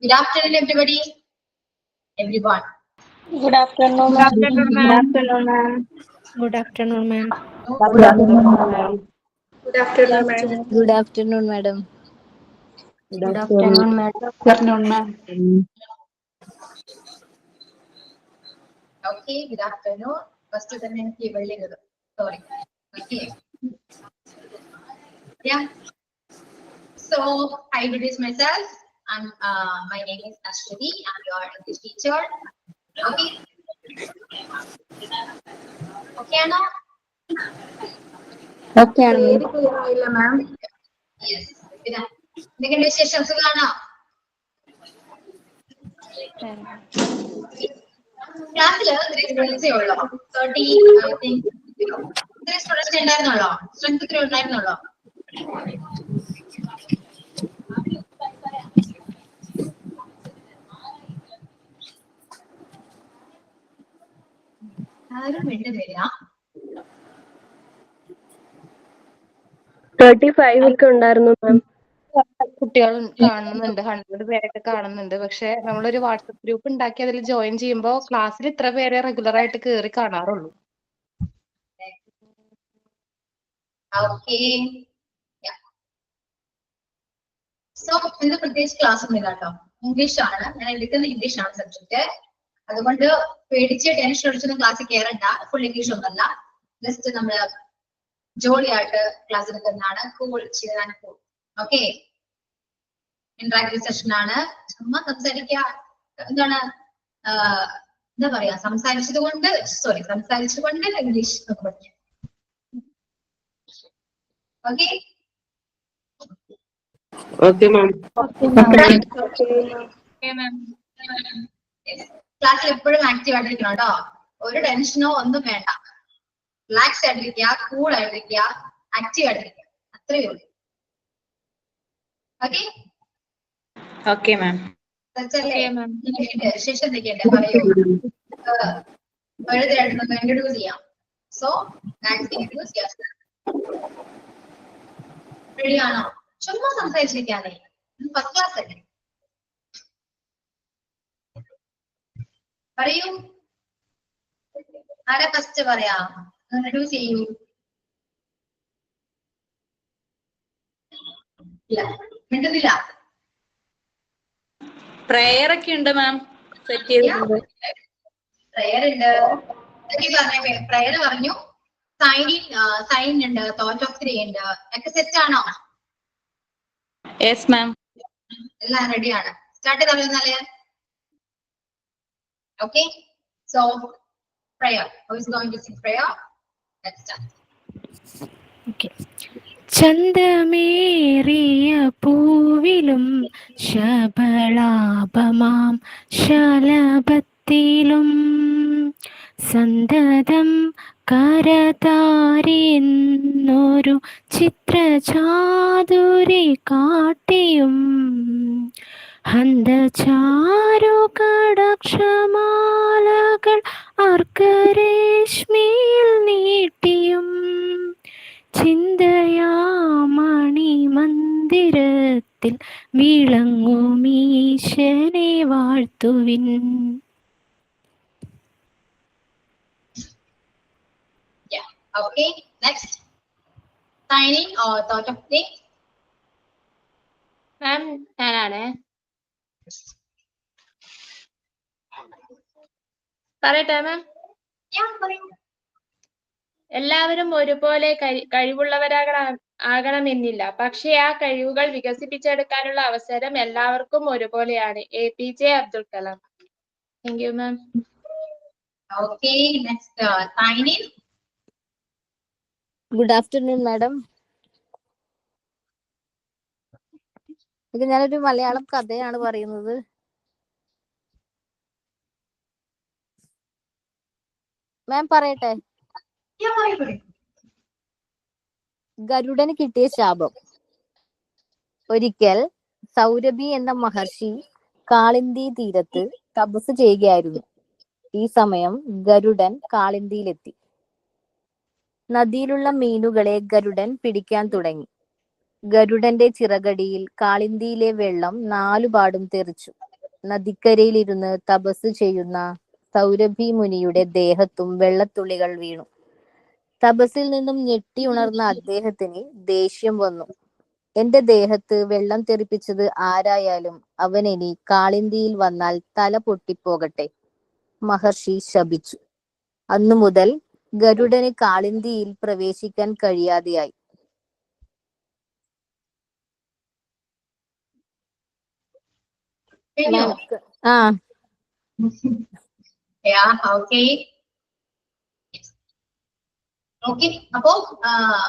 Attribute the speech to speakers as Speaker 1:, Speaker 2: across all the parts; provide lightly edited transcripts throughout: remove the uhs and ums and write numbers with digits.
Speaker 1: Good afternoon, everybody. Everyone.
Speaker 2: Good afternoon,
Speaker 3: Good afternoon,
Speaker 2: ma'am.
Speaker 3: ma'am.
Speaker 4: Good afternoon, ma'am.
Speaker 1: Good afternoon, ma'am.
Speaker 2: Good afternoon, ma'am.
Speaker 5: Good afternoon, madam.
Speaker 4: Good afternoon, ma'am.
Speaker 3: Good afternoon, ma'am.
Speaker 1: Okay, good afternoon. First of all, sorry. Okay. Yeah. So I introduce myself. My name is Ashwini. I'm your English teacher. Okay. Okay, Anna?
Speaker 3: Okay,
Speaker 2: ma'am.
Speaker 1: Yes. എന്തൊക്കെയുണ്ട് വിശേഷം? സുഖാണോ? ക്ലാസ്സിൽ സ്റ്റുഡൻസേ ഉള്ളോ? 30 I think. ഇത്രയും students ഉണ്ടായിരുന്നുള്ളോ? Strength ഇത്രയും ഉണ്ടായിരുന്നുള്ളോ? ആരും മിണ്ടുന്നില്ല.
Speaker 2: 35 ഒക്കെ ഉണ്ടായിരുന്നു മാം.
Speaker 3: കുട്ടികൾ കാണുന്നുണ്ട്, 100 പേരൊക്കെ കാണുന്നുണ്ട്. പക്ഷെ നമ്മളൊരു വാട്സപ്പ് ഗ്രൂപ്പ് ഉണ്ടാക്കി അതിൽ ജോയിൻ ചെയ്യുമ്പോൾ ക്ലാസ്സിൽ ഇത്ര പേരെ റെഗുലർ ആയിട്ട് കയറി കാണാറുള്ളൂ.
Speaker 1: Okay. Yeah. So ഇന്ന് പ്രത്യേകിച്ച് ക്ലാസ് ഒന്നുമില്ല കേട്ടോ. ഇംഗ്ലീഷ് ആണ്. ഞാൻ എടുക്കുന്ന ഇംഗ്ലീഷ് ആണ് സബ്ജക്ട്. അതുകൊണ്ട് പേടിച്ച് ടെൻഷൻ അടിച്ചൊന്നും ക്ലാസ്സിൽ കയറണ്ട. ഫുൾ ഇംഗ്ലീഷ് ഒന്നല്ല. ജസ്റ്റ് നമ്മള് ജോളിയായിട്ട് ക്ലാസ് എടുക്കുന്നതാണ്. കൂൾ ചെയ്യാൻ കൂൾ. ഓക്കെ. ഇന്ററാക്റ്റീവ് സെഷൻ ആണ്. ചുമ്മാ സംസാരിക്കുക. എന്താണ് എന്താ പറയാ, സംസാരിച്ചുകൊണ്ട് ഇംഗ്ലീഷ് നമുക്ക് പഠിക്കാം. ഓക്കെ.
Speaker 3: Okay, ma'am.
Speaker 1: ക്ലാസ്സിൽ എപ്പോഴും ആക്റ്റീവ് ആയിട്ടിരിക്കണം കേട്ടോ. ഒരു ടെൻഷനോ ഒന്നും വേണ്ട. റിലാക്സ് ആയിട്ടിരിക്കുക, കൂൾ ആയിട്ടിരിക്കുക, ആക്റ്റീവ് ആയിട്ടിരിക്കുക. അത്രയേ ഉള്ളൂ. ഓക്കെ.
Speaker 3: Okay, ma'am.
Speaker 1: ശേഷം എന്തൊക്കെയുണ്ട് പറയൂ. വെറുതെയായിട്ട് നമുക്ക് ഇൻട്രൊഡ്യൂസ് ചെയ്യാം. സോ റെഡിയാണോ? ചുമ്മാ സംസാരിച്ചിരിക്കാതെ. ഫസ്റ്റ് ക്ലാസ് അല്ലേ? പറയൂ. ആരാ ഫസ്റ്റ് പറയാ? ഇൻട്രൊഡ്യൂസ് ചെയ്യൂ. ഇല്ല, മിണ്ടുന്നില്ല.
Speaker 3: പ്രയർ ഒക്കെ ഉണ്ട് മാം, സെറ്റ് ചെയ്തിട്ടുണ്ട്.
Speaker 1: പ്രയർ ഉണ്ട്. പ്രയർ പറഞ്ഞു. സൈൻ ഉണ്ട്, തോട്ട് ഓഫ് ത്രീ ഉണ്ട്. ഒക്കെ സെറ്റ് ആണോ?
Speaker 3: Yes ma'am.
Speaker 1: എല്ലാം റെഡിയാണ്. സ്റ്റാർട്ട് ചെയ്താലോ എന്നാല്? Okay. So prayer. Who is going to sing prayer? Let's start.
Speaker 4: Okay. ചന്തമേറിയ പൂവിലും ശബളാപമാം ശലഭത്തിലും സന്തതം കരതാരിന്നൊരു ചിത്രചാതുരി കാട്ടിയും ഹന്തചാരു കടാക്ഷമാലകൾ അർക്കരേശ്മിയിൽ നീട്ടിയും ചിന്തയാമണി മന്ദിരത്തിൽ വിളങ്ങുമീശനെ വാഴ്ത്തുവിൻ.
Speaker 1: Yeah. Okay. Next. Signing or thought of thing.
Speaker 3: മാം ഞാനാണ്. പറയട്ടെ മാം.
Speaker 1: Yeah, പറയൂ.
Speaker 3: എല്ലാവരും ഒരുപോലെ കഴിവുള്ളവരാകണമെന്നില്ല, പക്ഷേ ആ കഴിവുകൾ വികസിപ്പിച്ചെടുക്കാനുള്ള അവസരം എല്ലാവർക്കും ഒരുപോലെയാണ്. APJ Abdul Kalam. Thank you ma'am.
Speaker 1: Okay. Next. Signing.
Speaker 5: Good afternoon, madam. ഇത് ഞാനൊരു മലയാളം കഥയാണ് പറയുന്നത്. മാം പറയട്ടെ?
Speaker 1: Yeah, പറയൂ.
Speaker 5: ഗരുഡന് കിട്ടിയ ശാപം. ഒരിക്കൽ സൗരഭി എന്ന മഹർഷി കാളിന്തി തീരത്ത് തപസ് ചെയ്യുകയായിരുന്നു. ഈ സമയം ഗരുഡൻ കാളിന്തിയിലെത്തി. നദിയിലുള്ള മീനുകളെ ഗരുഡൻ പിടിക്കാൻ തുടങ്ങി. ഗരുഡന്റെ ചിറകടിയിൽ കാളിന്തിയിലെ വെള്ളം നാലുപാടും തെറിച്ചു. നദിക്കരയിലിരുന്ന് തപസ് ചെയ്യുന്ന സൗരഭി മുനിയുടെ ദേഹത്തും വെള്ളത്തുള്ളികൾ വീണു. തപസ്സിൽ നിന്നും ഞെട്ടിയുണർന്ന അദ്ദേഹത്തിന് ദേഷ്യം വന്നു. എന്റെ ദേഹത്ത് വെള്ളം തെറിപ്പിച്ചത് ആരായാലും അവനിനി കാളിന്തിയിൽ വന്നാൽ തല പൊട്ടിപ്പോകട്ടെ. മഹർഷി ശപിച്ചു. അന്നു മുതൽ ഗരുഡന് കാളിന്തിയിൽ പ്രവേശിക്കാൻ കഴിയാതെയായി.
Speaker 1: കഴിഞ്ഞോ?
Speaker 5: ആ
Speaker 1: Yeah, okay. ഓക്കെ, അപ്പോ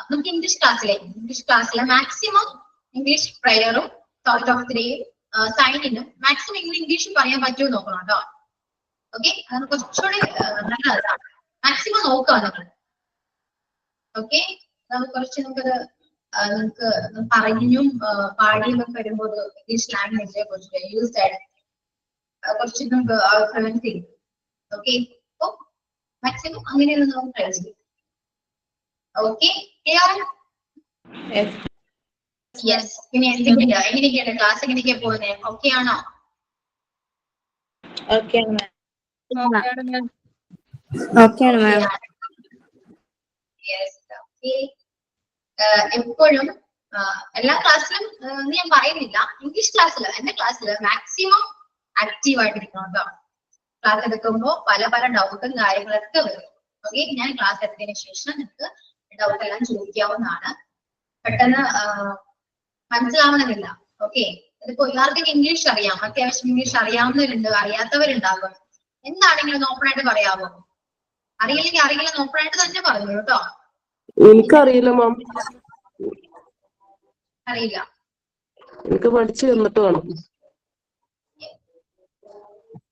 Speaker 1: നമുക്ക് ഇംഗ്ലീഷ് ക്ലാസ്സിലെ മാക്സിമം ഇംഗ്ലീഷ് പ്രയറും തോട്ട് ഓഫ് ദി സൈനിനും മാക്സിമം ഇംഗ്ലീഷ് പറയാൻ പറ്റുമോ നോക്കണം കേട്ടോ. ഓക്കെ, അത് കുറച്ചുകൂടി നല്ലതാണ്. മാക്സിമം നോക്കുക നമ്മൾ. ഓക്കെ, നമുക്ക് കുറച്ച് നമുക്കത് നമുക്ക് പറഞ്ഞും പാടിയും ഒക്കെ വരുമ്പോൾ ഇംഗ്ലീഷ് ലാംഗ്വേജിനെ കുറച്ച് യൂസ് ആയിട്ട് കുറച്ച് നമുക്ക് ചെയ്യും. ഓക്കെ, അപ്പൊ മാക്സിമം അങ്ങനെയൊന്ന് നമുക്ക് ട്രൈ ചെയ്യും. Okay, yes. പിന്നെ എങ്ങനെയൊക്കെയാണ് ക്ലാസ് എങ്ങനെയൊക്കെയാ പോകുന്നത്? ഓക്കെ ആണോ? എപ്പോഴും എല്ലാ ക്ലാസ്സിലും ഞാൻ പറയുന്നില്ല, ഇംഗ്ലീഷ് ക്ലാസ്സിൽ എന്റെ ക്ലാസ്സിൽ മാക്സിമം ആക്റ്റീവ് ആയിട്ടിരിക്കണം കേട്ടോ. ക്ലാസ് എടുക്കുമ്പോൾ പല പല ഡൗട്ടും കാര്യങ്ങളൊക്കെ വരും. ഓക്കെ, ഞാൻ ക്ലാസ് എടുത്തതിന് ശേഷം നിങ്ങൾക്ക് ഡൗട്ട് എല്ലാം ചോദിക്കാവുന്നതാണ്. പെട്ടെന്ന് മനസ്സിലാവണമെന്നില്ല. ഓക്കെ, ഇതിപ്പോ എല്ലാവർക്കും ഇംഗ്ലീഷ് അറിയാം, അത്യാവശ്യം ഇംഗ്ലീഷ് അറിയാവുന്നവരുണ്ട്, അറിയാത്തവരുണ്ടാകും. എന്താണെങ്കിലും ഓപ്പൺ ആയിട്ട് പറയാമോ? അറിയില്ലെങ്കിൽ അറിയില്ലെന്ന് ഓപ്പൺ ആയിട്ട് തന്നെ പറഞ്ഞു കേട്ടോ.
Speaker 6: എനിക്കറിയില്ല മാം,
Speaker 1: അറിയില്ല,
Speaker 6: എനിക്ക് പഠിച്ചു തന്നിട്ട് വേണം.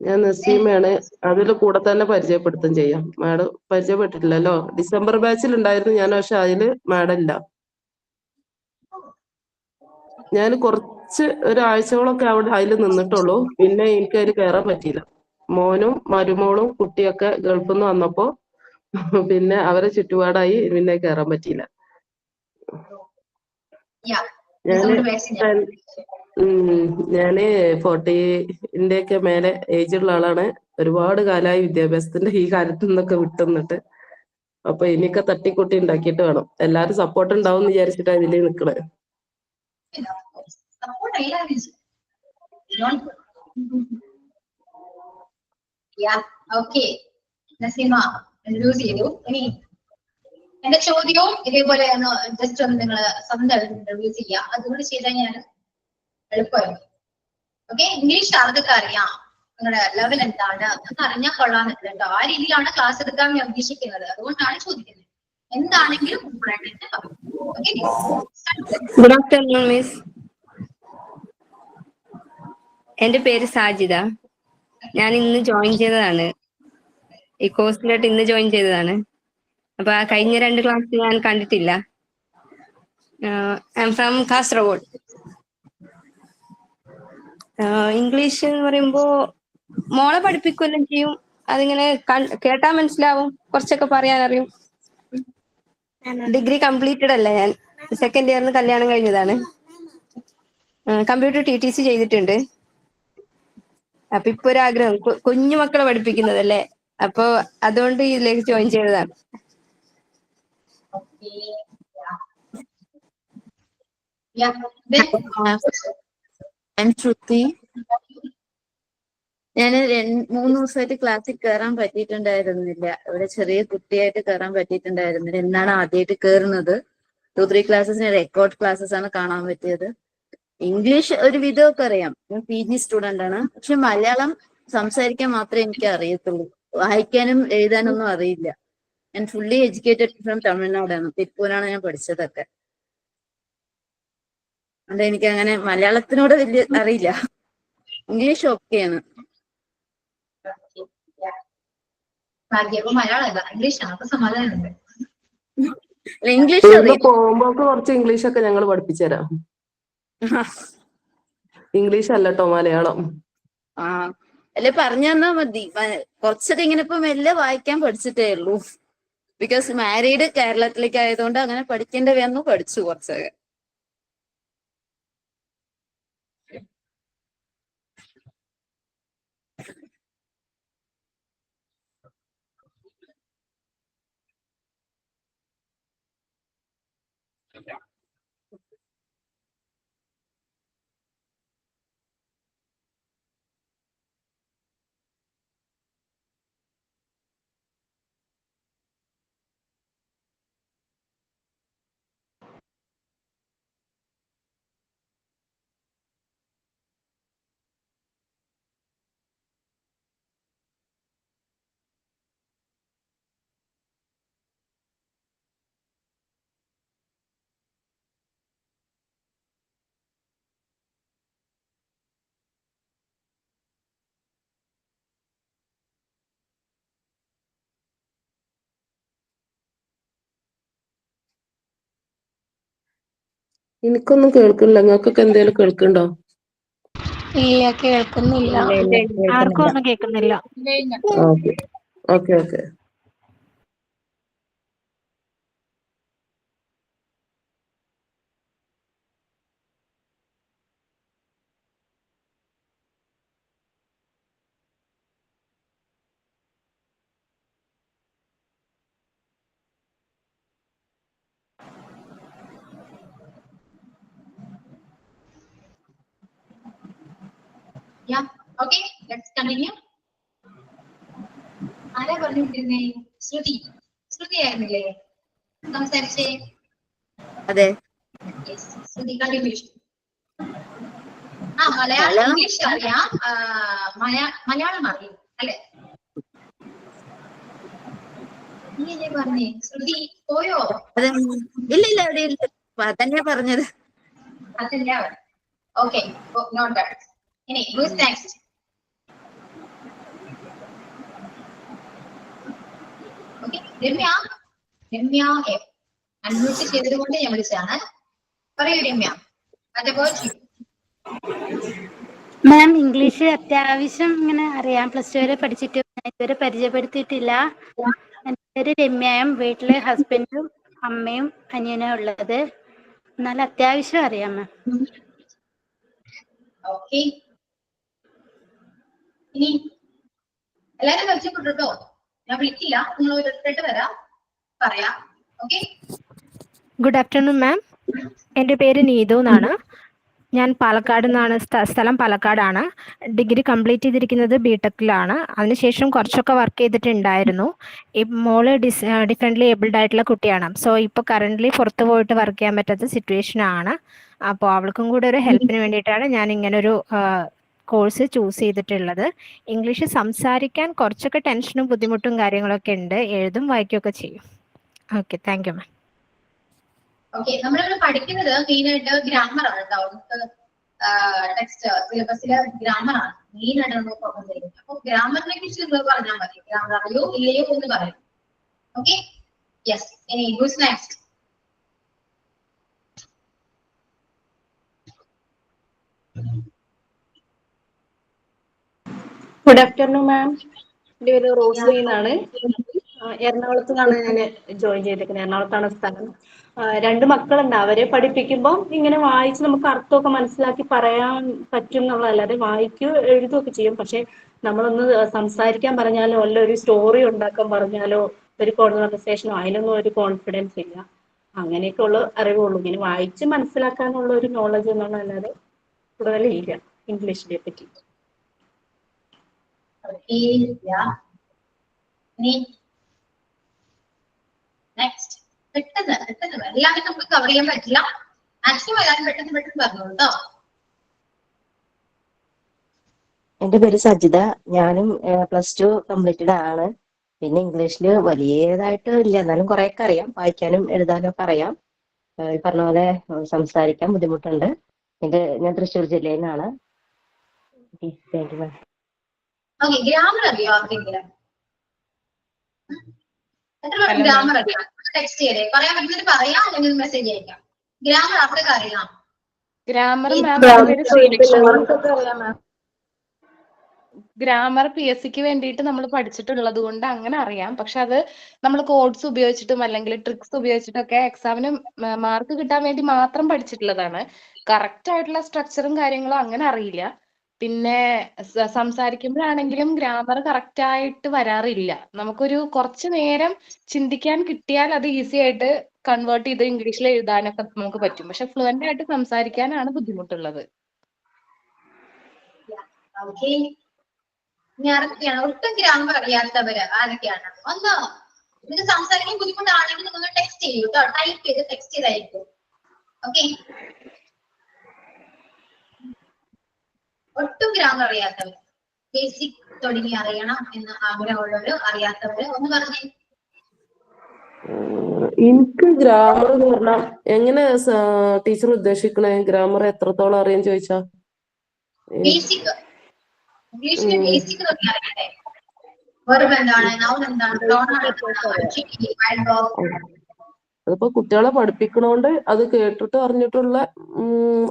Speaker 6: ഞാൻ നസീമയാണ്, അതിൽ കൂടെ തന്നെ പരിചയപ്പെടുത്തും ചെയ്യാം. മാഡം പരിചയപ്പെട്ടിട്ടില്ലല്ലോ. ഡിസംബർ ബാച്ചിൽ ഉണ്ടായിരുന്നു ഞാൻ, പക്ഷെ അതില് മാഡം ഇല്ല. ഞാൻ കുറച്ച് ഒരാഴ്ചകളൊക്കെ അവിടെ അതിൽ നിന്നിട്ടുള്ളൂ. പിന്നെ എനിക്ക് അതിൽ കയറാൻ പറ്റിയില്ല. മോനും മരുമോളും കുട്ടിയൊക്കെ ഗൾഫിൽ നിന്ന് വന്നപ്പോ പിന്നെ അവരെ ചുറ്റുപാടായി, പിന്നെ കയറാൻ പറ്റിയില്ല. ഞാന് 40 ഒക്കെ മേലെ ഏജ് ഉള്ള ആളാണ്. ഒരുപാട് കാലമായി വിദ്യാഭ്യാസത്തിന്റെ ഈ കാലത്ത് നിന്നൊക്കെ വിട്ടുനിന്നിട്ട്. അപ്പൊ ഇനിയൊക്കെ തട്ടിക്കൂട്ടി ഉണ്ടാക്കിയിട്ട് വേണം. എല്ലാരും സപ്പോർട്ട് ഉണ്ടാവും എന്ന് വിചാരിച്ചിട്ടാ ഇതില് നിക്കണേ.
Speaker 1: ഇനി എന്റെ ചോദ്യവും ഇതേപോലെ ജസ്റ്റ് ഒന്ന് നിങ്ങൾ സ്വന്തം ഇന്റർവ്യൂ ചെയ്യാം. അതുകൊണ്ട് ചെയ്താൽ ഞാൻ എളുപ്പമായിരുന്നു. ഓക്കെ, ഇംഗ്ലീഷ് ആർക്കൊക്കെ അറിയാം, നിങ്ങളുടെ ലെവൽ എന്താണ് എന്ന് അറിഞ്ഞാൽ കൊള്ളാമെന്നില്ല കേട്ടോ. ആ രീതിയിലാണ് ക്ലാസ് എടുക്കാൻ ഞാൻ ഉദ്ദേശിക്കുന്നത്. അതുകൊണ്ടാണ് ചോദിക്കുന്നത്. എന്താണെങ്കിലും
Speaker 7: ഗുഡ് ആഫ്റ്റർനൂൺ മിസ്. എന്റെ പേര് സാജിദ. ഞാൻ ഇന്ന് ജോയിൻ ചെയ്തതാണ്, ഈ കോഴ്സിലോട്ട് ഇന്ന് ജോയിൻ ചെയ്തതാണ്. അപ്പൊ ആ കഴിഞ്ഞ 2 ക്ലാസ് ഞാൻ കണ്ടിട്ടില്ല. I am from Kasaragod. English എന്ന് പറയുമ്പോ മോളെ പഠിപ്പിക്കുകയെല്ലാം ചെയ്യും. അതിങ്ങനെ കേട്ടാ മനസ്സിലാവും, കുറച്ചൊക്കെ പറയാനറിയും. ഡിഗ്രി കംപ്ലീറ്റഡ് അല്ല, ഞാൻ സെക്കൻഡ് ഇയറിന് കല്യാണം കഴിഞ്ഞതാണ്. കമ്പ്യൂട്ടർ TTC ചെയ്തിട്ടുണ്ട്. അപ്പൊ ഇപ്പൊ ഒരു ആഗ്രഹം, കുഞ്ഞു മക്കളെ പഠിപ്പിക്കുന്നതല്ലേ, അപ്പൊ അതുകൊണ്ട് ഇതിലേക്ക് ജോയിൻ ചെയ്തതാണ്.
Speaker 8: ശ്രുതി. ഞാൻ 3 ദിവസമായിട്ട് ക്ലാസ്സിൽ കയറാൻ പറ്റിയിട്ടുണ്ടായിരുന്നില്ല. ഇവിടെ ചെറിയ കുട്ടിയായിട്ട് കയറാൻ പറ്റിയിട്ടുണ്ടായിരുന്നില്ല. എന്നാണ് ആദ്യമായിട്ട് കയറുന്നത്. 2-3 ക്ലാസ്സസിന് റെക്കോർഡ് ക്ലാസ്സസ് ആണ് കാണാൻ പറ്റിയത്. ഇംഗ്ലീഷ് ഒരു വിധമൊക്കെ അറിയാം, ഞാൻ PG സ്റ്റുഡന്റ് ആണ്. പക്ഷെ മലയാളം സംസാരിക്കാൻ മാത്രമേ എനിക്ക് അറിയത്തുള്ളൂ, വായിക്കാനും എഴുതാനൊന്നും അറിയില്ല. ഞാൻ ഫുള്ളി എഡ്യൂക്കേറ്റഡ് ഫ്രം തമിഴ്നാടാണ്, തിരുപ്പൂരാണ് ഞാൻ പഠിച്ചതൊക്കെ. അതുകൊണ്ട് എനിക്ക് അങ്ങനെ മലയാളത്തിനോട് വലിയ അറിയില്ല. ഇംഗ്ലീഷ് ഓക്കെയാണ്. ഇംഗ്ലീഷ് അറിയാം.
Speaker 6: പോകുമ്പോ കുറച്ച് ഇംഗ്ലീഷൊക്കെ ഞങ്ങൾ പഠിപ്പിച്ചു തരാം. ഇംഗ്ലീഷ് അല്ലട്ടോ, മലയാളം.
Speaker 8: അല്ലെ പറഞ്ഞു തന്നാ മതി. കുറച്ചൊക്കെ ഇങ്ങനെ ഇപ്പൊ മെല്ലെ വായിക്കാൻ പഠിച്ചിട്ടേ ഉള്ളൂ. ബിക്കോസ് മാരീഡ് കേരളത്തിലേക്ക് ആയതുകൊണ്ട് അങ്ങനെ പഠിക്കേണ്ടി വന്നു, പഠിച്ചു കുറച്ചൊക്കെ.
Speaker 6: എനിക്കൊന്നും കേൾക്കുന്നില്ല. നിങ്ങൾക്കൊക്കെ എന്തേലും കേൾക്കുന്നുണ്ടോ?
Speaker 2: ഇല്ല, കേൾക്കുന്നില്ല.
Speaker 4: ആർക്കും ഒന്നും കേൾക്കുന്നില്ല.
Speaker 6: Okay okay okay.
Speaker 1: Yeah. Okay. Let's continue. ആരാ പറഞ്ഞിട്ടിരുന്നേ? ശ്രുതി. ശ്രുതി ആയിരുന്നില്ലേ സംസാരിച്ചേ?
Speaker 8: അതെ.
Speaker 1: Yes. ശ്രുതി കണ്ടിന്യൂ. മലയാളം ഇംഗ്ലീഷ് അറിയാം, മലയാളം അറിയും അല്ലെ? നീയല്ലേ പറഞ്ഞേ? ശ്രുതി പോയോ?
Speaker 8: ഇല്ല അവിടെ ഇല്ല, തന്നെയാ പറഞ്ഞത്.
Speaker 1: അതല്ല. Okay, not bad. ഇനി who's next? Okay, Ramya. Ramya unmute ചെയ്തത് കൊണ്ട് ഞാൻ വിളിച്ചതാണ്. പറയൂ രമ്യ. അതേപോലെ
Speaker 9: മാം, ഇംഗ്ലീഷ് അത്യാവശ്യം ഇങ്ങനെ അറിയാം. പ്ലസ് ടു വരെ പഠിച്ചിട്ട് ഇതുവരെ പരിചയപ്പെടുത്തിയിട്ടില്ല. എൻ്റെ പേര് രമ്യയും വീട്ടിലെ ഹസ്ബൻഡും അമ്മയും അനിയനും ഉള്ളത്. എന്നാൽ അത്യാവശ്യം അറിയാം മാം.
Speaker 1: ഓക്കെ, ഇനി എല്ലാരും പരിചയപ്പെട്ടോ? ഞാൻ വിളിക്കില്ല, നിങ്ങൾ ഒരിടത്ത് വരാം, പറയാം. ഓക്കെ.
Speaker 4: ഗുഡ് ആഫ്റ്റർനൂൺ മാം. എൻ്റെ പേര് നീതു എന്നാണ്. ഞാൻ പാലക്കാട് നിന്നാണ്. സ്ഥലം പാലക്കാടാണ്. ഡിഗ്രി കംപ്ലീറ്റ് ചെയ്തിരിക്കുന്നത് ബിടെക്കിലാണ്. അതിനുശേഷം കുറച്ചൊക്കെ വർക്ക് ചെയ്തിട്ടുണ്ടായിരുന്നു. ഈ മോള് ഡിഫറെൻ്റ്ലി ഏബിൾഡ് ആയിട്ടുള്ള കുട്ടിയാണ്. സോ ഇപ്പോൾ കറൻ്റ്ലി പുറത്ത് പോയിട്ട് വർക്ക് ചെയ്യാൻ പറ്റാത്ത സിറ്റുവേഷൻ ആണ്. അപ്പോൾ അവൾക്കും കൂടെ ഒരു ഹെൽപ്പിന് വേണ്ടിയിട്ടാണ് ഞാൻ ഇങ്ങനൊരു കോഴ്സ് ചൂസ് ചെയ്തിട്ടുള്ളത്. ഇംഗ്ലീഷ് സംസാരിക്കാൻ കുറച്ചൊക്കെ ടെൻഷനും ബുദ്ധിമുട്ടും കാര്യങ്ങളൊക്കെ ഉണ്ട്. എഴുതും വായിക്കുകയൊക്കെ ചെയ്യും. Okay, thank you ma'am.
Speaker 1: Okay, നമ്മളിവിടെ പഠിക്കുന്നത് മെയിനായിട്ട് ഗ്രാമർ ആണ് കേട്ടോ. ടെക്സ്റ്റ് സിലബസിലെ ഗ്രാമർ ആണ് മെയിനായിട്ട് നമ്മൾ ഫോക്കസ് ചെയ്യുന്നത്. അപ്പൊ ഗ്രാമറിനെ കുറിച്ച് നിങ്ങൾ പറഞ്ഞാൽ മതി. ഗ്രാമർ അറിയോ ഇല്ലയോ എന്ന് പറയും. Okay, yes. ഇനി who's next?
Speaker 10: ഗുഡ് ആഫ്റ്റർനൂൺ മാം. എൻ്റെ പേര് റോസ്ലി എന്നാണ്. എറണാകുളത്ത് നിന്നാണ് ഞാൻ ജോയിൻ ചെയ്തിരിക്കുന്നത്. എറണാകുളത്താണ് സ്ഥലം. 2 മക്കളുണ്ട്. അവരെ പഠിപ്പിക്കുമ്പോൾ ഇങ്ങനെ വായിച്ച് നമുക്ക് അർത്ഥമൊക്കെ മനസ്സിലാക്കി പറയാൻ പറ്റും എന്നുള്ളതല്ലാതെ വായിക്കുകയോ എഴുതുകയൊക്കെ ചെയ്യും. പക്ഷെ നമ്മളൊന്ന് സംസാരിക്കാൻ പറഞ്ഞാലോ അല്ല ഒരു സ്റ്റോറി ഉണ്ടാക്കാൻ പറഞ്ഞാലോ ഒരു കോൺവെർസേഷനോ അതിനൊന്നും ഒരു കോൺഫിഡൻസ് ഇല്ല. അങ്ങനെയൊക്കെ ഉള്ള അറിവുള്ളൂ. ഇങ്ങനെ വായിച്ച് മനസ്സിലാക്കാനുള്ള ഒരു നോളജ് എന്നുള്ളതല്ലാതെ കൂടുതലില്ല ഇംഗ്ലീഷിനെ പറ്റി.
Speaker 1: നെക്സ്റ്റ്. പെട്ടെന്ന് എല്ലാവരും നമുക്ക് കവർ ചെയ്യാൻ പറ്റില്ല. മാക്സിമം എല്ലാവരും പെട്ടെന്ന് പറഞ്ഞു കേട്ടോ.
Speaker 11: എൻ്റെ പേര് സജിത. ഞാനും +2 കംപ്ലീറ്റഡ് ആണ്. പിന്നെ ഇംഗ്ലീഷിൽ വലിയതായിട്ട് ഇല്ല, എന്നാലും കുറെയൊക്കെ അറിയാം. വായിക്കാനും എഴുതാനും ഒക്കെ അറിയാം. ഈ പറഞ്ഞ പോലെ സംസാരിക്കാൻ ബുദ്ധിമുട്ടുണ്ട്. ഞാൻ തൃശ്ശൂർ ജില്ലയിൽ നിന്നാണ്. Thank you ma'am.
Speaker 1: Okay, grammar അറിയോ ആർക്കെങ്കിലും? എത്ര പേർക്ക് ഗ്രാമർ അറിയാം? ടെക്സ്റ്റ് ചെയ്തേ, പറയാൻ പറ്റുന്നത് പറയാം, അല്ലെങ്കിൽ മെസ്സേജ് അയക്കാം. ഗ്രാമർ ആർക്കൊക്കെ അറിയാം?
Speaker 3: ഗ്രാമർ PSCക്ക് വേണ്ടിയിട്ട് നമ്മൾ പഠിച്ചിട്ടുള്ളത് കൊണ്ട് അങ്ങനെ അറിയാം. പക്ഷെ അത് നമ്മൾ കോഡ്സ് ഉപയോഗിച്ചിട്ടും അല്ലെങ്കിൽ ട്രിക്സ് ഉപയോഗിച്ചിട്ടൊക്കെ എക്സാമിന് മാർക്ക് കിട്ടാൻ വേണ്ടി മാത്രം പഠിച്ചിട്ടുള്ളതാണ്. കറക്റ്റ് ആയിട്ടുള്ള സ്ട്രക്ചറും കാര്യങ്ങളും അങ്ങനെ അറിയില്ല. പിന്നെ സംസാരിക്കുമ്പോഴാണെങ്കിലും ഗ്രാമർ കറക്റ്റ് ആയിട്ട് വരാറില്ല. നമുക്കൊരു കുറച്ച് നേരം ചിന്തിക്കാൻ കിട്ടിയാൽ അത് ഈസി ആയിട്ട് കൺവേർട്ട് ചെയ്ത് ഇംഗ്ലീഷിൽ എഴുതാനൊക്കെ നമുക്ക് പറ്റും. പക്ഷെ ഫ്ലുവന്റ് ആയിട്ട് സംസാരിക്കാനാണ് ബുദ്ധിമുട്ടുള്ളത്.
Speaker 1: ഓക്കെ, ഇനി ആരൊക്കെയാണ് ഒട്ടും ഗ്രാമർ അറിയാത്തവര്? ആരൊക്കെയാണ്? ഒന്ന് നിങ്ങൾക്ക് സംസാരിക്കാൻ ബുദ്ധിമുട്ടാണെങ്കിൽ നിങ്ങൾ ടെക്സ്റ്റ് ചെയ്യൂ കേട്ടോ, ടൈപ്പ് ചെയ്ത് ടെക്സ്റ്റ് ചെയ്തായിരിക്കും. ഓക്കെ, ഒട്ടും ഗ്രാമർ അറിയാത്തവര്, ബേസിക് തുടങ്ങി അറിയണം എന്ന് ആഗ്രഹമുള്ളവര്, അറിയാത്തവര് ഒന്ന് പറഞ്ഞേ.
Speaker 6: എനിക്ക് ഗ്രാമർ എന്ന് പറഞ്ഞാൽ എങ്ങനെ ടീച്ചർ ഉദ്ദേശിക്കണേ? ഗ്രാമർ എത്രത്തോളം അറിയാൻ ചോദിച്ചാ?
Speaker 1: ബേസിക് ഇംഗ്ലീഷിലെ ബേസിക് തുടങ്ങി അറിയണ്ടേ? വെർബ് എന്താണ്, നൗൺ എന്താണ്, പ്രോണൗൺ എന്താണ്.
Speaker 6: അതിപ്പോ കുട്ടികളെ പഠിപ്പിക്കണോണ്ട് അത് കേട്ടിട്ട് അറിഞ്ഞിട്ടുള്ള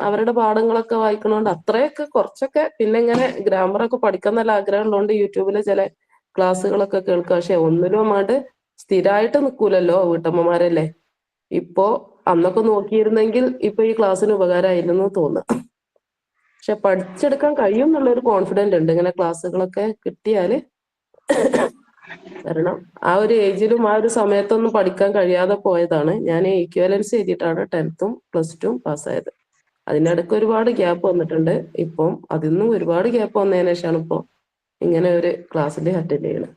Speaker 6: അവരുടെ പാഠങ്ങളൊക്കെ വായിക്കണോണ്ട് അത്രയൊക്കെ കുറച്ചൊക്കെ. പിന്നെ ഇങ്ങനെ ഗ്രാമറൊക്കെ പഠിക്കാൻ നല്ല ആഗ്രഹം ഉള്ളതുകൊണ്ട് യൂട്യൂബിലെ ചില ക്ലാസ്സുകളൊക്കെ കേൾക്കുക. പക്ഷെ ഒന്നിലും അങ്ങോട്ട് സ്ഥിരമായിട്ട് നിൽക്കൂലല്ലോ, വീട്ടമ്മമാരല്ലേ. ഇപ്പോ അന്നൊക്കെ നോക്കിയിരുന്നെങ്കിൽ ഇപ്പൊ ഈ ക്ലാസ്സിന് ഉപകാരമായിരുന്നു തോന്നുന്നു. പക്ഷെ പഠിച്ചെടുക്കാൻ കഴിയും എന്നുള്ളൊരു കോൺഫിഡന്റ് ഉണ്ട് ഇങ്ങനെ ക്ലാസ്സുകളൊക്കെ കിട്ടിയാല്. കാരണം ആ ഒരു ഏജിലും ആ ഒരു സമയത്തൊന്നും പഠിക്കാൻ കഴിയാതെ പോയതാണ്. ഞാൻ ഈക്വലൻസ് എഴുതിയിട്ടാണ് 10th പ്ലസ് 2 പാസ്സായത്. അതിനിടയ്ക്ക് ഒരുപാട് ഗ്യാപ്പ് വന്നിട്ടുണ്ട്. ഇപ്പം അതിന്നും ഒരുപാട് ഗ്യാപ്പ് വന്നതിന് ശേഷമാണ് ഇപ്പൊ ഇങ്ങനെ ഒരു ക്ലാസ്സിൽ അറ്റൻഡ് ചെയ്യണം.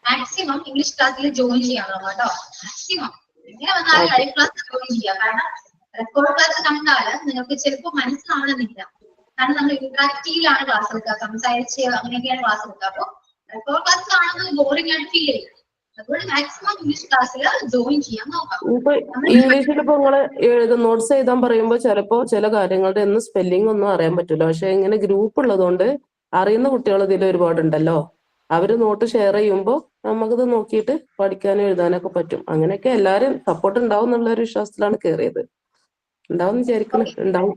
Speaker 1: മാക്സിമം ഇംഗ്ലീഷ് ക്ലാസ്സിൽ ജോയിൻ ചെയ്യാൻ കേട്ടോ. മാക്സിമം എങ്ങനെ വന്നാലും ലൈവ് ക്ലാസ് ജോയിൻ ചെയ്യാം. കാരണം റെക്കോർഡ് ക്ലാസ് കണ്ടാല് നിങ്ങൾക്ക് ചിലപ്പോൾ മനസ്സിലാവണമെന്നില്ല. കാരണം നമ്മൾ ഇന്ററാക്റ്റീവിലാണ് ക്ലാസ് എടുക്കുക, സംസാരിച്ച് അങ്ങനെയൊക്കെയാണ് ക്ലാസ് എടുക്കുക. അപ്പൊ റെക്കോർഡ് ക്ലാസ് കാണുന്നത് ബോറിംഗ് ആയിട്ട് ഫീൽ ചെയ്യും. അതുകൊണ്ട് മാക്സിമം ഇംഗ്ലീഷ് ക്ലാസ്സിൽ ജോയിൻ ചെയ്യാൻ നോക്കാം.
Speaker 6: ഇപ്പൊ ഇംഗ്ലീഷിൽ ഇപ്പൊ നിങ്ങള് നോട്ട്സ് എഴുതാൻ പറയുമ്പോൾ ചിലപ്പോ ചില കാര്യങ്ങളുടെ ഒന്നും സ്പെല്ലിംഗ് ഒന്നും അറിയാൻ പറ്റില്ല. പക്ഷെ ഇങ്ങനെ ഗ്രൂപ്പ് ഉള്ളതുകൊണ്ട് അറിയുന്ന കുട്ടികൾ ഇതിൽ ഒരുപാടുണ്ടല്ലോ. അവര് നോട്ട് ഷെയർ ചെയ്യുമ്പോൾ നമുക്കിത് നോക്കിയിട്ട് പഠിക്കാനും എഴുതാനൊക്കെ പറ്റും. അങ്ങനെയൊക്കെ എല്ലാരും സപ്പോർട്ട് ഉണ്ടാവും എന്നുള്ള ഒരു വിശ്വാസത്തിലാണ് കയറിയത്. ഉണ്ടാവും വിചാരിക്കണം. ഉണ്ടാവും.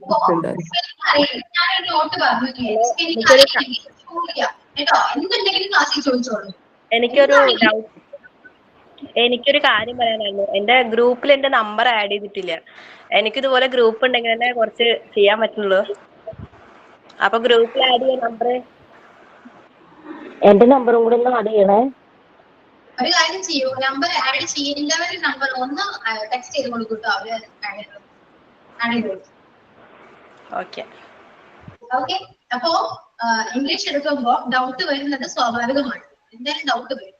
Speaker 12: എനിക്കൊരു കാര്യം പറയാനായിരുന്നു. എന്റെ ഗ്രൂപ്പിൽ എന്റെ നമ്പർ ആഡ് ചെയ്തിട്ടില്ല. എനിക്കിതുപോലെ ഗ്രൂപ്പ് ഉണ്ടെങ്കിൽ തന്നെ കുറച്ച് ചെയ്യാൻ പറ്റുള്ളൂ. അപ്പൊ ഗ്രൂപ്പിൽ ആഡ് ചെയ്യാൻ നമ്പർ,
Speaker 11: എന്റെ നമ്പറും കൂടെ ഒന്ന് ആഡ് ചെയ്യണേ.
Speaker 1: ഒരു കാര്യം ചെയ്യൂ, നമ്പർ ആഡ് ചെയ്യുന്നവരുടെ നമ്പർ ഒന്ന് ടെക്സ്റ്റ് ചെയ്ത് കൊടുക്കൂട്ടോ. അവര് ആഡ് ചെയ്തു.
Speaker 12: Okay
Speaker 1: okay. അപ്പോ ഇംഗ്ലീഷ് എടുക്കുമ്പോ ഡൗട്ട് വരുന്നത് സ്വാഭാവികമാണ്. എന്തായാലും ഡൗട്ട് വരും.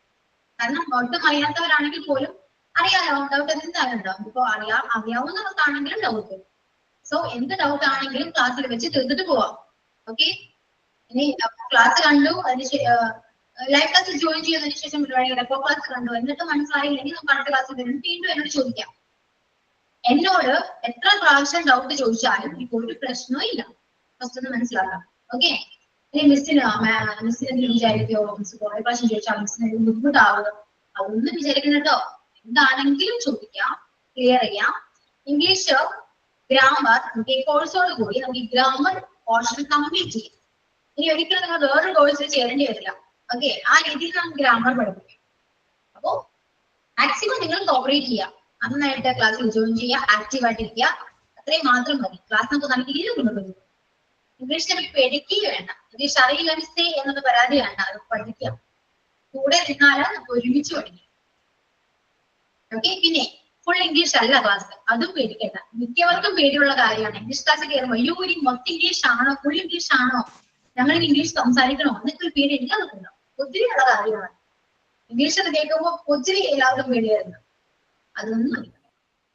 Speaker 1: കാരണം ഒട്ടും അറിയാത്തവരാണെങ്കിൽ പോലും അറിയാലോ, ഡൗട്ട് എന്തായാലും ഉണ്ടാവും. ഇപ്പൊ അറിയാവുന്നവർക്കാണെങ്കിലും ഡൗട്ട് വരും. സോ എന്ത് ഡൗട്ട് ആണെങ്കിലും ക്ലാസ്സിൽ വെച്ച് തീർത്തിട്ട് പോവാം. ഓക്കെ, ഇനി ക്ലാസ് കണ്ടു, അതിന് ലൈവ് ക്ലാസ്സിൽ ജോയിൻ ചെയ്തതിനു ശേഷം റെക്കോർഡ് ക്ലാസ് കണ്ടു, എന്നിട്ട് മനസ്സിലായില്ലെങ്കിൽ നമുക്ക് അടുത്ത ക്ലാസ്സിൽ വീണ്ടും എന്നോട് ചോദിക്കാം. എന്നോട് എത്ര പ്രാവശ്യം ഡൗട്ട് ചോദിച്ചാലും ഇപ്പൊ ഒരു പ്രശ്നവും ഇല്ല. ഫസ്റ്റ് ഒന്ന് മനസ്സിലാക്കാം. ഓക്കെ, ഇനി മിസ്സിന് വിചാരിക്കോ, മിസ് കുറെ പ്രാവശ്യം ചോദിച്ചാൽ മിസ്സിന് ബുദ്ധിമുട്ടാവുക, അതൊന്നും വിചാരിക്കണം കേട്ടോ. എന്താണെങ്കിലും ചോദിക്കാം, ക്ലിയർ ചെയ്യാം. ഇംഗ്ലീഷ് ഗ്രാമർ നമുക്ക് ഈ കോഴ്സോട് കൂടി നമുക്ക് ഈ ഗ്രാമർ പോർഷൻ കംപ്ലീറ്റ് ചെയ്യാം. ഇനി ഒരിക്കലും നിങ്ങൾ വേറൊരു കോഴ്സ് ചേരേണ്ടി വരില്ല. ഓക്കെ, ആ രീതിയിൽ നമുക്ക് ഗ്രാമർ പഠിപ്പിക്കും. അപ്പോ മാക്സിമം നിങ്ങൾ കോപ്പറേറ്റ് ചെയ്യുക, നന്നായിട്ട് ക്ലാസ്സിൽ ജോയിൻ ചെയ്യുക, ആക്റ്റീവ് ആയിട്ടിരിക്കുക. അത്രയും മാത്രം മതി. ക്ലാസ് നമുക്ക് നല്ല രീതിയിൽ കൊണ്ടുപോകും. ഇംഗ്ലീഷിനെ പേടിക്കുക വേണ്ട. ഇംഗ്ലീഷ് അറിയില്ല മിസ്സേ എന്നത് പരാതി വേണ്ട, അത് പഠിക്കാം. കൂടെ നിന്നാല് നമുക്ക് ഒരുമിച്ച് പഠിക്കാം. ഓക്കെ, പിന്നെ ഫുൾ ഇംഗ്ലീഷ് അല്ല ക്ലാസ്, അതും പേടിക്കേണ്ട. മിക്കവർക്കും പേടിയുള്ള കാര്യമാണ് ഇംഗ്ലീഷ് ക്ലാസ് കയറുമ്പോൾ. അയ്യോ, ഒരു മൊത്തം ഇംഗ്ലീഷ് ആണോ, ഫുൾ ഇംഗ്ലീഷ് ആണോ, ഞങ്ങൾ ഇംഗ്ലീഷ് സംസാരിക്കണോ എന്നൊക്കെ ഒരു പേടി എല്ലാവർക്കും ഒത്തിരി ഉള്ള കാര്യമാണ്. ഇംഗ്ലീഷ് എന്ന് കേൾക്കുമ്പോൾ ഒത്തിരി എല്ലാവർക്കും പേടി വരുന്നു. അതൊന്നും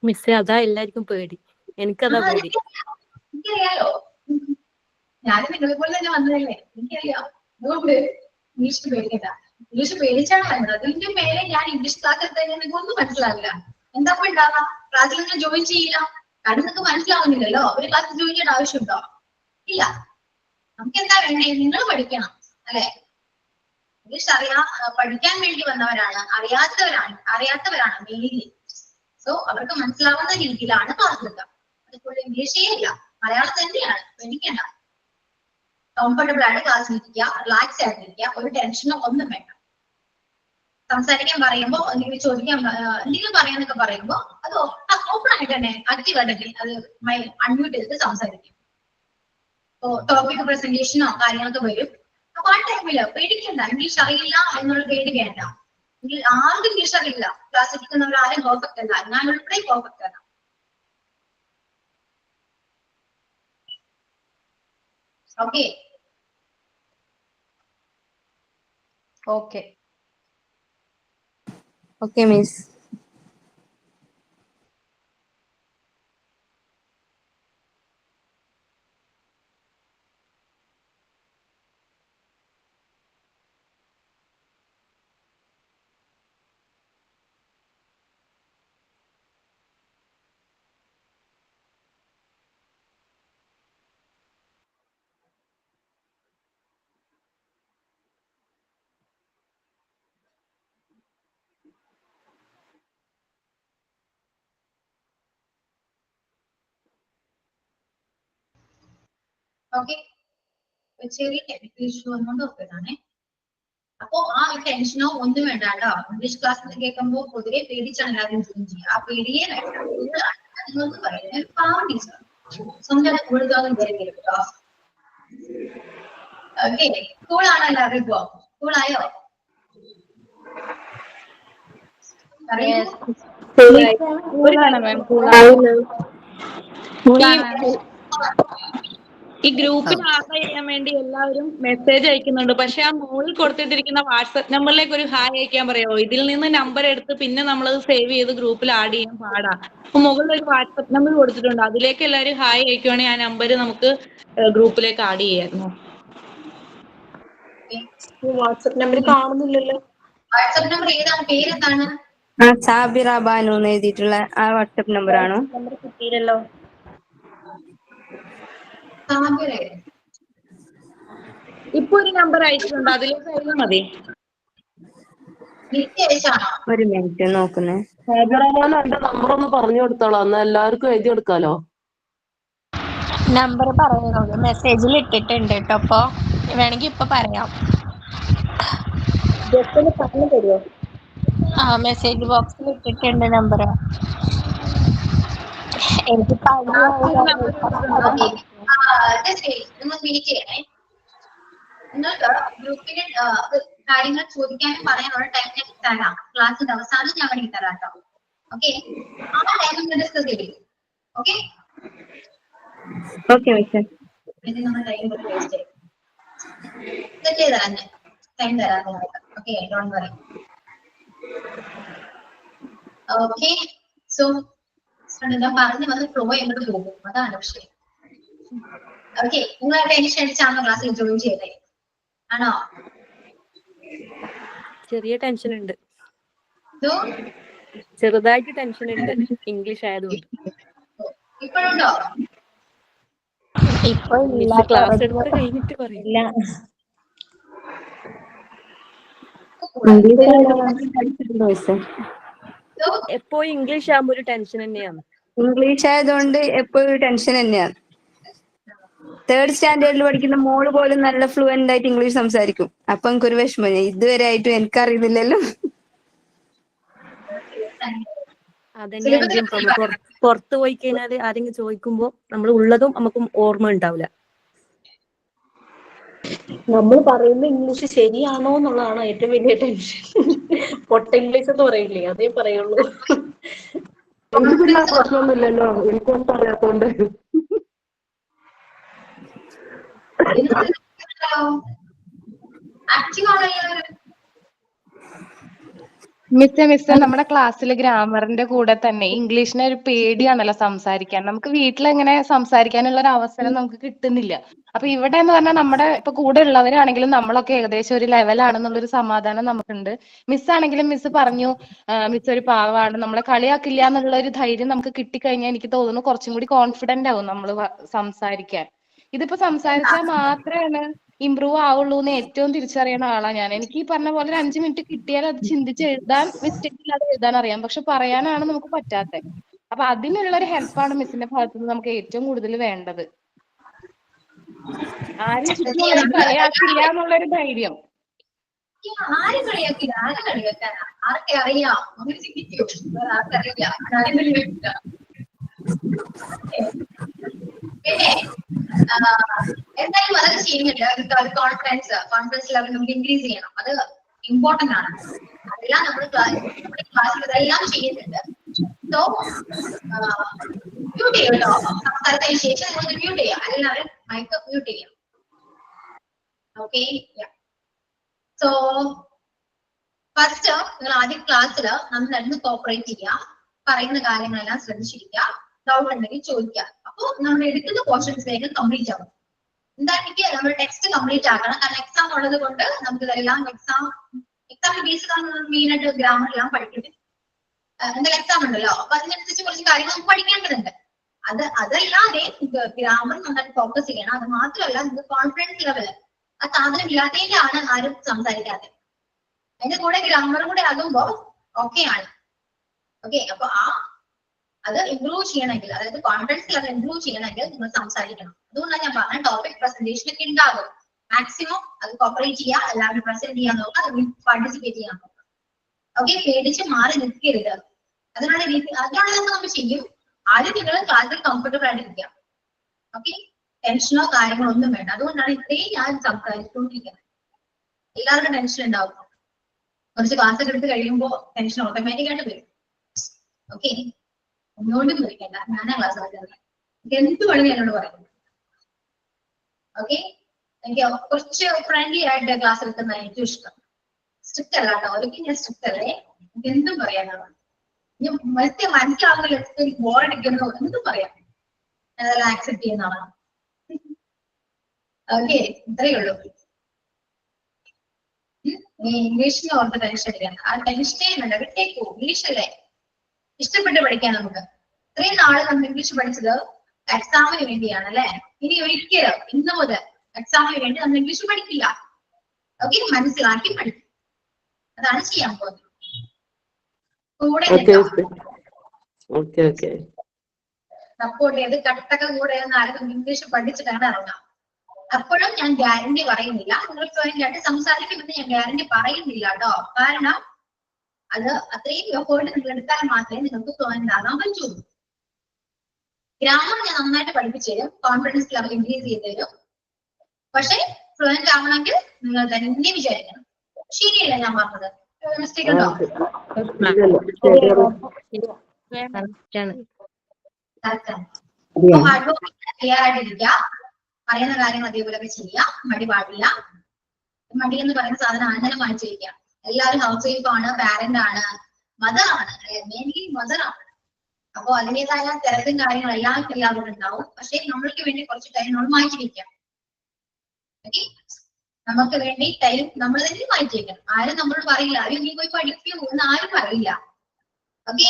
Speaker 12: മിസ്സേ, അതാ എല്ലാവർക്കും പേടി. എനിക്കതാ പേടി.
Speaker 1: എനിക്കറിയാലോ, ഞാനും നിങ്ങളെ പോലെ തന്നെ വന്നതല്ലേ, എനിക്കറിയാം. അതുകൊണ്ട് ഇംഗ്ലീഷ് പേടിക്കണ്ട. ഇംഗ്ലീഷ് പേടിച്ചാണ് വരുന്നത്. അതിന്റെ മേലെ ഞാൻ ഇംഗ്ലീഷ് ക്ലാസ് എടുത്ത് കഴിഞ്ഞാൽ നിങ്ങൾക്ക് ഒന്നും മനസ്സിലാവില്ല. എന്താ ഉണ്ടാവാ, ക്ലാസ്സിൽ നിങ്ങൾ ജോയിൻ ചെയ്യില്ല. കാരണം നിങ്ങൾക്ക് മനസ്സിലാവുന്നില്ലല്ലോ. ഒരു ക്ലാസ്സിൽ ജോയിൻ ചെയ്യേണ്ട ആവശ്യമുണ്ടോ? ഇല്ല. നമുക്ക് എന്താ വേണ്ടേ, നിങ്ങൾ പഠിക്കണം അല്ലെ. ഇംഗ്ലീഷ് പഠിക്കാൻ വേണ്ടി വന്നവരാണ്, അറിയാത്തവരാണ് മെയിൻലി. സോ അവർക്ക് മനസ്സിലാവുന്ന രീതിയിലാണ് ക്ലാസ് എടുക്കുക. അതുപോലെ ഇംഗ്ലീഷേ ഇല്ല, മലയാളം തന്നെയാണ്. പേടിക്കണ്ട. കംഫർട്ടബിൾ ആയിട്ട് ക്ലാസ്സിൽ ഇരിക്കുക, റിലാക്സ് ആയിട്ടിരിക്കുക. ഒരു ടെൻഷനോ ഒന്നും വേണ്ട. സംസാരിക്കാൻ പറയുമ്പോ എന്തെങ്കിലും ചോദിക്കാൻ, എന്തെങ്കിലും പറയാന്നൊക്കെ പറയുമ്പോ അത് ഓപ്പൺ ആയിട്ട് തന്നെ, ആക്റ്റീവ് ആയിട്ട് അത് അൺമ്യൂട്ട് ചെയ്തിട്ട് സംസാരിക്കും. ഇപ്പോ ടോപ്പിക് പ്രസന്റേഷനോ കാര്യങ്ങളൊക്കെ വരും. അപ്പൊ ആ ടൈമില് പേടിക്കണ്ട. ഇംഗ്ലീഷ് അറിയില്ല എന്നുള്ള പേടി വേണ്ട. ആർക്കും ഇംഗ്ലീഷ് അറിയില്ല. ക്ലാസ് എടുക്കുന്നവർ ആരും പെർഫെക്റ്റ് അല്ല, ഞാൻ ഉൾപ്പെടെ പെർഫെക്റ്റ് അല്ല. Okay
Speaker 3: okay
Speaker 7: okay miss.
Speaker 1: Okay ചെറിയ ടെക്നിക്കൽ ഇഷ്യൂ വന്നുകൊണ്ട് നോക്കുന്നതാണേ. അപ്പോ ആ ഒരു ടെൻഷനോ ഒന്നും വേണ്ട കേട്ടോ. ഇംഗ്ലീഷ് ക്ലാസ് കേൾക്കുമ്പോൾ പൊതുവെ പേടിച്ചാണ് എല്ലാവരും ജോയിൻ ചെയ്യുക. ആ പേടിയെ വേണ്ട. നിങ്ങൾക്ക് പറയുന്നത് പാവം ടീച്ചർ സ്വന്തം കൂടുതലും കേട്ടോ. ഓക്കെ കൂളാണോ എല്ലാവരും? ഇപ്പോ കൂളായോ? പറയൂ.
Speaker 13: ഈ ഗ്രൂപ്പിൽ ആഡ് ചെയ്യാൻ വേണ്ടി എല്ലാവരും മെസ്സേജ് അയക്കുന്നുണ്ട്. പക്ഷെ ആ മുകളിൽ കൊടുത്തിട്ടിരിക്കുന്ന വാട്സ്ആപ്പ് നമ്പറിലേക്ക് ഒരു ഹായ് അയക്കാൻ പറയാമോ? ഇതിൽ നിന്ന് നമ്പർ എടുത്ത് പിന്നെ നമ്മളത് സേവ് ചെയ്ത് ഗ്രൂപ്പിൽ ആഡ് ചെയ്യാൻ പാടാ. അപ്പൊ മുകളിൽ ഒരു വാട്സ്ആപ്പ് നമ്പർ കൊടുത്തിട്ടുണ്ട്, അതിലേക്ക് എല്ലാവരും ഹായ് അയക്കുവാണെങ്കിൽ ആ നമ്പർ നമുക്ക് ഗ്രൂപ്പിലേക്ക് ആഡ് ചെയ്യായിരുന്നു.
Speaker 10: വാട്സ്ആപ്പ് നമ്പർ കാണുന്നില്ലല്ലോ.
Speaker 1: വാട്സ്ആപ്പ് നമ്പർ ഏതാണ്? പേരെന്താണ്?
Speaker 7: സാബിറ ബാനു എന്ന് എഴുതിയിട്ടുള്ള ആ വാട്സ്ആപ്പ് നമ്പർ ആണോ?
Speaker 12: നമ്പർ കിട്ടിയില്ലല്ലോ.
Speaker 13: ഇപ്പൊ ഒരു നമ്പർ അയച്ചിട്ടുണ്ട്, അതിലേക്ക് അയച്ചാൽ മതി.
Speaker 7: ഒരു മിനിറ്റ് നോക്കുന്നേ.
Speaker 6: എന്റെ നമ്പർ ഒന്ന് പറഞ്ഞു കൊടുത്തോളാം, എന്നാ എല്ലാവർക്കും എഴുതി എടുക്കാലോ.
Speaker 2: നമ്പർ പറയുന്നത് മെസ്സേജിൽ ഇട്ടിട്ടുണ്ട് കേട്ടോ. അപ്പൊ വേണമെങ്കിൽ ഇപ്പൊ പറയാം.
Speaker 12: ജസ്റ്റ് ഒന്ന് പറഞ്ഞു തരുമോ?
Speaker 2: ആ മെസ്സേജ് ബോക്സിൽ ഇട്ടിട്ടുണ്ട് നമ്പർ. എനിക്ക്
Speaker 1: നിങ്ങൾക്ക് ഗ്രൂപ്പിന് കാര്യങ്ങൾ ചോദിക്കാനും പറയാനുള്ള ടൈം ഞാൻ തരാം. ക്ലാസ്സിന്റെ അവസാനം ഞാൻ വേണ്ടി തരാം കേട്ടോ. ഓക്കെ ആ ടൈം ഡിസ്കസ് ചെയ്യും. Okay
Speaker 7: okay miss.
Speaker 1: നമ്മൾ ടൈം വേസ്റ്റ് ചെയ്യും. സെറ്റ് ചെയ്തരാം ഞാൻ ടൈം തരാം നിങ്ങൾക്ക്. Okay don't worry. Okay so ഞാൻ പറഞ്ഞു വന്ന് ഫ്ലോ എങ്ങോട്ട് പോകും, അതാണ് വിഷയം. ഓക്കെ നിങ്ങൾ ടെൻഷൻ അടിച്ചാണോ ക്ലാസ്സിൽ ജോയിൻ ചെയ്തേ? ആണോ?
Speaker 14: ചെറിയ ടെൻഷൻ ഉണ്ട്, ചെറുതായിട്ട് ടെൻഷൻ ഉണ്ട് ഇംഗ്ലീഷ് ആയതുകൊണ്ട്.
Speaker 1: ഇപ്പോഴുണ്ടോ?
Speaker 2: ഇപ്പൊ
Speaker 14: ക്ലാസ് എടുത്ത് കഴിഞ്ഞിട്ട് പറയില്ല. എപ്പോഴും ഇംഗ്ലീഷ് ആകുമ്പോ ഒരു ടെൻഷൻ തന്നെയാണ്.
Speaker 7: ഇംഗ്ലീഷ് ആയതുകൊണ്ട് എപ്പോഴും ടെൻഷൻ തന്നെയാണ്. 3rd സ്റ്റാൻഡേർഡിൽ പഠിക്കുന്ന മോള് പോലും നല്ല ഫ്ലുവന്റ് ആയിട്ട് ഇംഗ്ലീഷ് സംസാരിക്കും. അപ്പൊ എനിക്കൊരു വിഷമം, ഇതുവരെ ആയിട്ടും എനിക്കറിയുന്നില്ലല്ലോ.
Speaker 14: അതന്നെയാണ് എന്റെയും പ്രോബ്ലം. പുറത്ത് പോയി കഴിഞ്ഞാല് ആരെങ്കിലും ചോദിക്കുമ്പോ നമ്മൾ ഉള്ളതും നമുക്ക് ഓർമ്മ ഉണ്ടാവില്ല.
Speaker 10: നമ്മൾ പറയുന്ന ഇംഗ്ലീഷ് ശരിയാണോ എന്നുള്ളതാണ് ഏറ്റവും വലിയ ടെൻഷൻ. പൊട്ട ഇംഗ്ലീഷ് എന്ന് പറയില്ലേ, അതേ പറയുള്ളൂ.
Speaker 6: എനിക്ക് പിന്നെ പ്രശ്നമൊന്നുമില്ലല്ലോ, എനിക്കൊന്നും അറിയാത്തോണ്ട്.
Speaker 3: മിസ്സേ നമ്മുടെ ക്ലാസ്സിൽ ഗ്രാമറിന്റെ കൂടെ തന്നെ ഇംഗ്ലീഷിനെ ഒരു പേടിയാണല്ലോ സംസാരിക്കാൻ. നമുക്ക് വീട്ടിൽ എങ്ങനെ സംസാരിക്കാനുള്ള ഒരു അവസരം നമുക്ക് കിട്ടുന്നില്ല. അപ്പൊ ഇവിടെ എന്ന് പറഞ്ഞാൽ നമ്മുടെ ഇപ്പൊ കൂടെ ഉള്ളവരാണെങ്കിലും നമ്മളൊക്കെ ഏകദേശം ഒരു ലെവലാണെന്നുള്ളൊരു സമാധാനം നമുക്കുണ്ട്. മിസ്സാണെങ്കിലും മിസ് പറഞ്ഞു മിസ് ഒരു പാവാണ്, നമ്മളെ കളിയാക്കില്ല എന്നുള്ള ഒരു ധൈര്യം നമുക്ക് കിട്ടിക്കഴിഞ്ഞാൽ എനിക്ക് തോന്നുന്നു കുറച്ചും കൂടി കോൺഫിഡന്റ് ആവും നമ്മൾ സംസാരിക്കാൻ. ഇതിപ്പോ സംസാരിച്ചാൽ മാത്രമാണ് ഇമ്പ്രൂവ് ആവുള്ളൂ എന്ന് ഏറ്റവും തിരിച്ചറിയുന്ന ആളാണ് ഞാൻ. എനിക്ക് ഈ പറഞ്ഞ പോലെ ഒരു 5 മിനിറ്റ് കിട്ടിയാൽ അത് ചിന്തിച്ച് എഴുതാൻ, മിസ്റ്റേക്ക് ഇല്ലാതെ എഴുതാൻ അറിയാം. പക്ഷെ പറയാനാണ് നമുക്ക് പറ്റാത്തത്. അപ്പൊ അതിനുള്ള ഒരു ഹെൽപ്പാണ് മിസ്സിന്റെ ഭാഗത്ത് നിന്ന് നമുക്ക് ഏറ്റവും കൂടുതൽ വേണ്ടത്. ആരും ചുറ്റുമുള്ളവർ കളിയാക്കില്ല എന്നുള്ളൊരു ധൈര്യം.
Speaker 1: ആരും കളിയാക്കില്ല, ആരും കളിയാക്കാനാ? ആർക്കെ അറിയാം? അങ്ങനെ ചിന്തിക്കൂ. ആർക്കറിയില്ല, ആരും കളിയാക്കില്ല. പിന്നെ എന്തായാലും അതൊക്കെ ചെയ്യുന്നുണ്ട്. കോൺഫിഡൻസ് ലെവൽ നമുക്ക് ഇൻക്രീസ് ചെയ്യണം. അത് ഇമ്പോർട്ടന്റ് ആണ്. അതെല്ലാം നമ്മുടെ ക്ലാസ്സിൽ ഇതെല്ലാം ചെയ്യുന്നുണ്ട്. സോ മ്യൂട്ട് ചെയ്യും കേട്ടോ. സംസാരത്തിന് ശേഷം നിങ്ങൾ മ്യൂട്ട് ചെയ്യാം, എല്ലാവരും മൈക്ക് മ്യൂട്ട് ചെയ്യാം. ഓക്കെ. സോ ഫസ്റ്റ് നിങ്ങൾ ആദ്യം ക്ലാസ്സിൽ നമ്മൾ കോപ്പറേറ്റ് ചെയ്യുക, പറയുന്ന കാര്യങ്ങളെല്ലാം ശ്രദ്ധിച്ചിരിക്കുക, ഡൗട്ട് ഉണ്ടെങ്കിൽ ചോദിക്കുക. അപ്പോൾ നമ്മൾ എടുക്കുന്ന പോർഷൻസ് വേഗം കംപ്ലീറ്റ് ആവും. എന്താണെങ്കിൽ നമ്മൾ ടെക്സ്റ്റ് കംപ്ലീറ്റ് ആക്കണം. കാരണം എക്സാം ഉള്ളത് കൊണ്ട് നമുക്ക് ഇതെല്ലാം എക്സാമിന് ബേസ് മെയിൻ ആയിട്ട് ഗ്രാമർ എല്ലാം പഠിക്കുന്നത്. എന്തായാലും എക്സാം ഉണ്ടല്ലോ, അപ്പൊ അതിനനുസരിച്ച് കുറച്ച് കാര്യങ്ങൾ നമുക്ക് പഠിക്കേണ്ടതുണ്ട്. അതല്ലാതെ ഗ്രാമർ നന്നായിട്ട് ഫോക്കസ് ചെയ്യണം. അത് മാത്രമല്ല നിങ്ങൾക്ക് കോൺഫിഡൻസ് ലെവൽ ആ സാധനം ഇല്ലാത്തതിലാണ് ആരും സംസാരിക്കാത്തത്. അതിന്റെ കൂടെ ഗ്രാമറും കൂടെ ആകുമ്പോ ഓക്കെ ആണ്. ഓക്കെ, അപ്പൊ അത് ഇംപ്രൂവ് ചെയ്യണമെങ്കിൽ, അതായത് കോൺഫിഡൻസ് ലെവൽ ഇംപ്രൂവ് ചെയ്യണമെങ്കിൽ നിങ്ങൾ സംസാരിക്കണം. അതുകൊണ്ടാണ് ഞാൻ പറഞ്ഞ ടോപ്പിക് പ്രസന്റേഷൻ ഒക്കെ ഉണ്ടാകും. മാക്സിമം അത് കോപ്പറേറ്റ് ചെയ്യുക, എല്ലാവരും പ്രസന്റ് ചെയ്യാൻ നോക്കുക, പാർട്ടിസിപ്പേറ്റ് ചെയ്യാൻ നോക്കുക. ഓക്കെ, പേടിച്ച് മാറി നിൽക്കരുത്. അതിനുള്ള നമ്മൾ ചെയ്യും. ആദ്യം നിങ്ങൾ ക്ലാസ്സിൽ കംഫർട്ടബിൾ ആയിട്ടിരിക്കുക. ഓക്കെ, ടെൻഷനോ കാര്യങ്ങളോ ഒന്നും വേണ്ട. അതുകൊണ്ടാണ് ഇത്രയും ഞാൻ സംസാരിച്ചുകൊണ്ടിരിക്കുന്നത്. എല്ലാവർക്കും ടെൻഷൻ ഉണ്ടാവും. കുറച്ച് ക്ലാസ് ഒക്കെ എടുത്ത് കഴിയുമ്പോൾ ടെൻഷൻ ഓട്ടോമാറ്റിക് ആയിട്ട് വരും. ഓക്കെ, ഒന്നുകൊണ്ടും വിളിക്കണ്ട, ഞാനാ ക്ലാസ് എടുക്കുന്നത്. എന്ത് വേണമെങ്കിൽ എന്നോട് പറയുന്നു. ഓക്കെ, എനിക്ക് കുറച്ച് ഫ്രണ്ട്ലി ആയിട്ട് ക്ലാസ് എടുക്കുന്ന ഏറ്റവും ഇഷ്ടം. സ്ട്രിക്റ്റ് അല്ല കേട്ടോ, ഒരിക്കലും ഞാൻ സ്ട്രിക്റ്റ് അല്ലേ. എനിക്ക് എന്തും പറയാനാണ്. മനസ്സിലാവുന്നില്ല, ബോറടിക്കുന്നു, എന്തും പറയാം. അതെല്ലാം ആക്സെപ്റ്റ് ചെയ്യുന്നതാണ്. ഓക്കെ, ഇത്രയേ ഉള്ളൂ. ഇംഗ്ലീഷിന് ഓർത്ത് ടെൻഷൻ അടിക്കണം. ആ ടെൻഷനേ വേണ്ട, വിട്ടേക്കൂ. ഇംഗ്ലീഷ് അല്ലേ, ഇഷ്ടപ്പെട്ട് പഠിക്കാൻ നമുക്ക്. ഇത്രയും നാള് നമ്മൾ ഇംഗ്ലീഷ് പഠിച്ചത് എക്സാമിന് വേണ്ടിയാണ് അല്ലെ. ഇനി ഒരിക്കലും ഇന്ന് മുതൽ എക്സാമിന് വേണ്ടി നമ്മൾ ഇംഗ്ലീഷ് പഠിക്കില്ല. ഓക്കെ, മനസ്സിലാക്കി പഠിക്കും. അതാണ് ചെയ്യാൻ പോകുന്നത്. കൂടെ സപ്പോർട്ട് ചെയ്ത് കട്ടൊക്കെ കൂടെ ആരും ഇംഗ്ലീഷ് പഠിച്ചിട്ടാണ് ഇറങ്ങാം. അപ്പോഴും ഞാൻ ഗ്യാരണ്ടി പറയുന്നില്ല, നിങ്ങൾ ഫ്ലുവന്റ് ആയിട്ട് സംസാരിക്കുമെന്ന് ഞാൻ ഗ്യാരണ്ടി പറയുന്നില്ല കേട്ടോ. കാരണം അത് അത്രയും എഫേർട്ട് നിങ്ങൾ എടുത്താൽ മാത്രമേ നിങ്ങൾക്ക് ഫ്ലുവന്റ് ആകാൻ പറ്റുള്ളൂ. ഗ്രാമർ ഞാൻ നന്നായിട്ട് പഠിപ്പിച്ചു തരും, കോൺഫിഡൻസ് ലെവൽ ഇൻക്രീസ് ചെയ്ത് തരും. പക്ഷെ ഫ്ലുവന്റ് ആവണമെങ്കിൽ നിങ്ങൾ തന്നെ വിചാരിക്കണം. ശരിയല്ല ഞാൻ പറഞ്ഞത്? മിസ്റ്റേക്ക് ഉണ്ടോ? ക്ലിയർ ആയിട്ടിരിക്കുക, പറയുന്ന കാര്യങ്ങൾ അതേപോലെയൊക്കെ ചെയ്യാം. മടി പാടില്ല. മടി എന്ന് പറയുന്ന സാധനം ആദ്യം മാറ്റിവെക്കാം. എല്ലാവരും ഹൗസ് വൈഫ് ആണ്, പാരന്റ് ആണ്, മദർ ആണ്, മെയിൻലി മദർ ആണ്. അപ്പൊ അതിൻ്റെതായ തിരക്കും കാര്യങ്ങളെല്ലാം എല്ലാവരും ഉണ്ടാവും. പക്ഷെ നമ്മൾക്ക് വേണ്ടി കുറച്ച് ടൈം നമ്മൾ മാറ്റി വെക്കാം. ഓക്കെ, നമുക്ക് വേണ്ടി ടൈം നമ്മൾ തന്നെ മാറ്റി വെക്കണം. ആരും നമ്മളോട് പറയില്ല, ആരും നീ പോയി പഠിക്കൂ എന്ന് ആരും പറയില്ല. ഓക്കെ,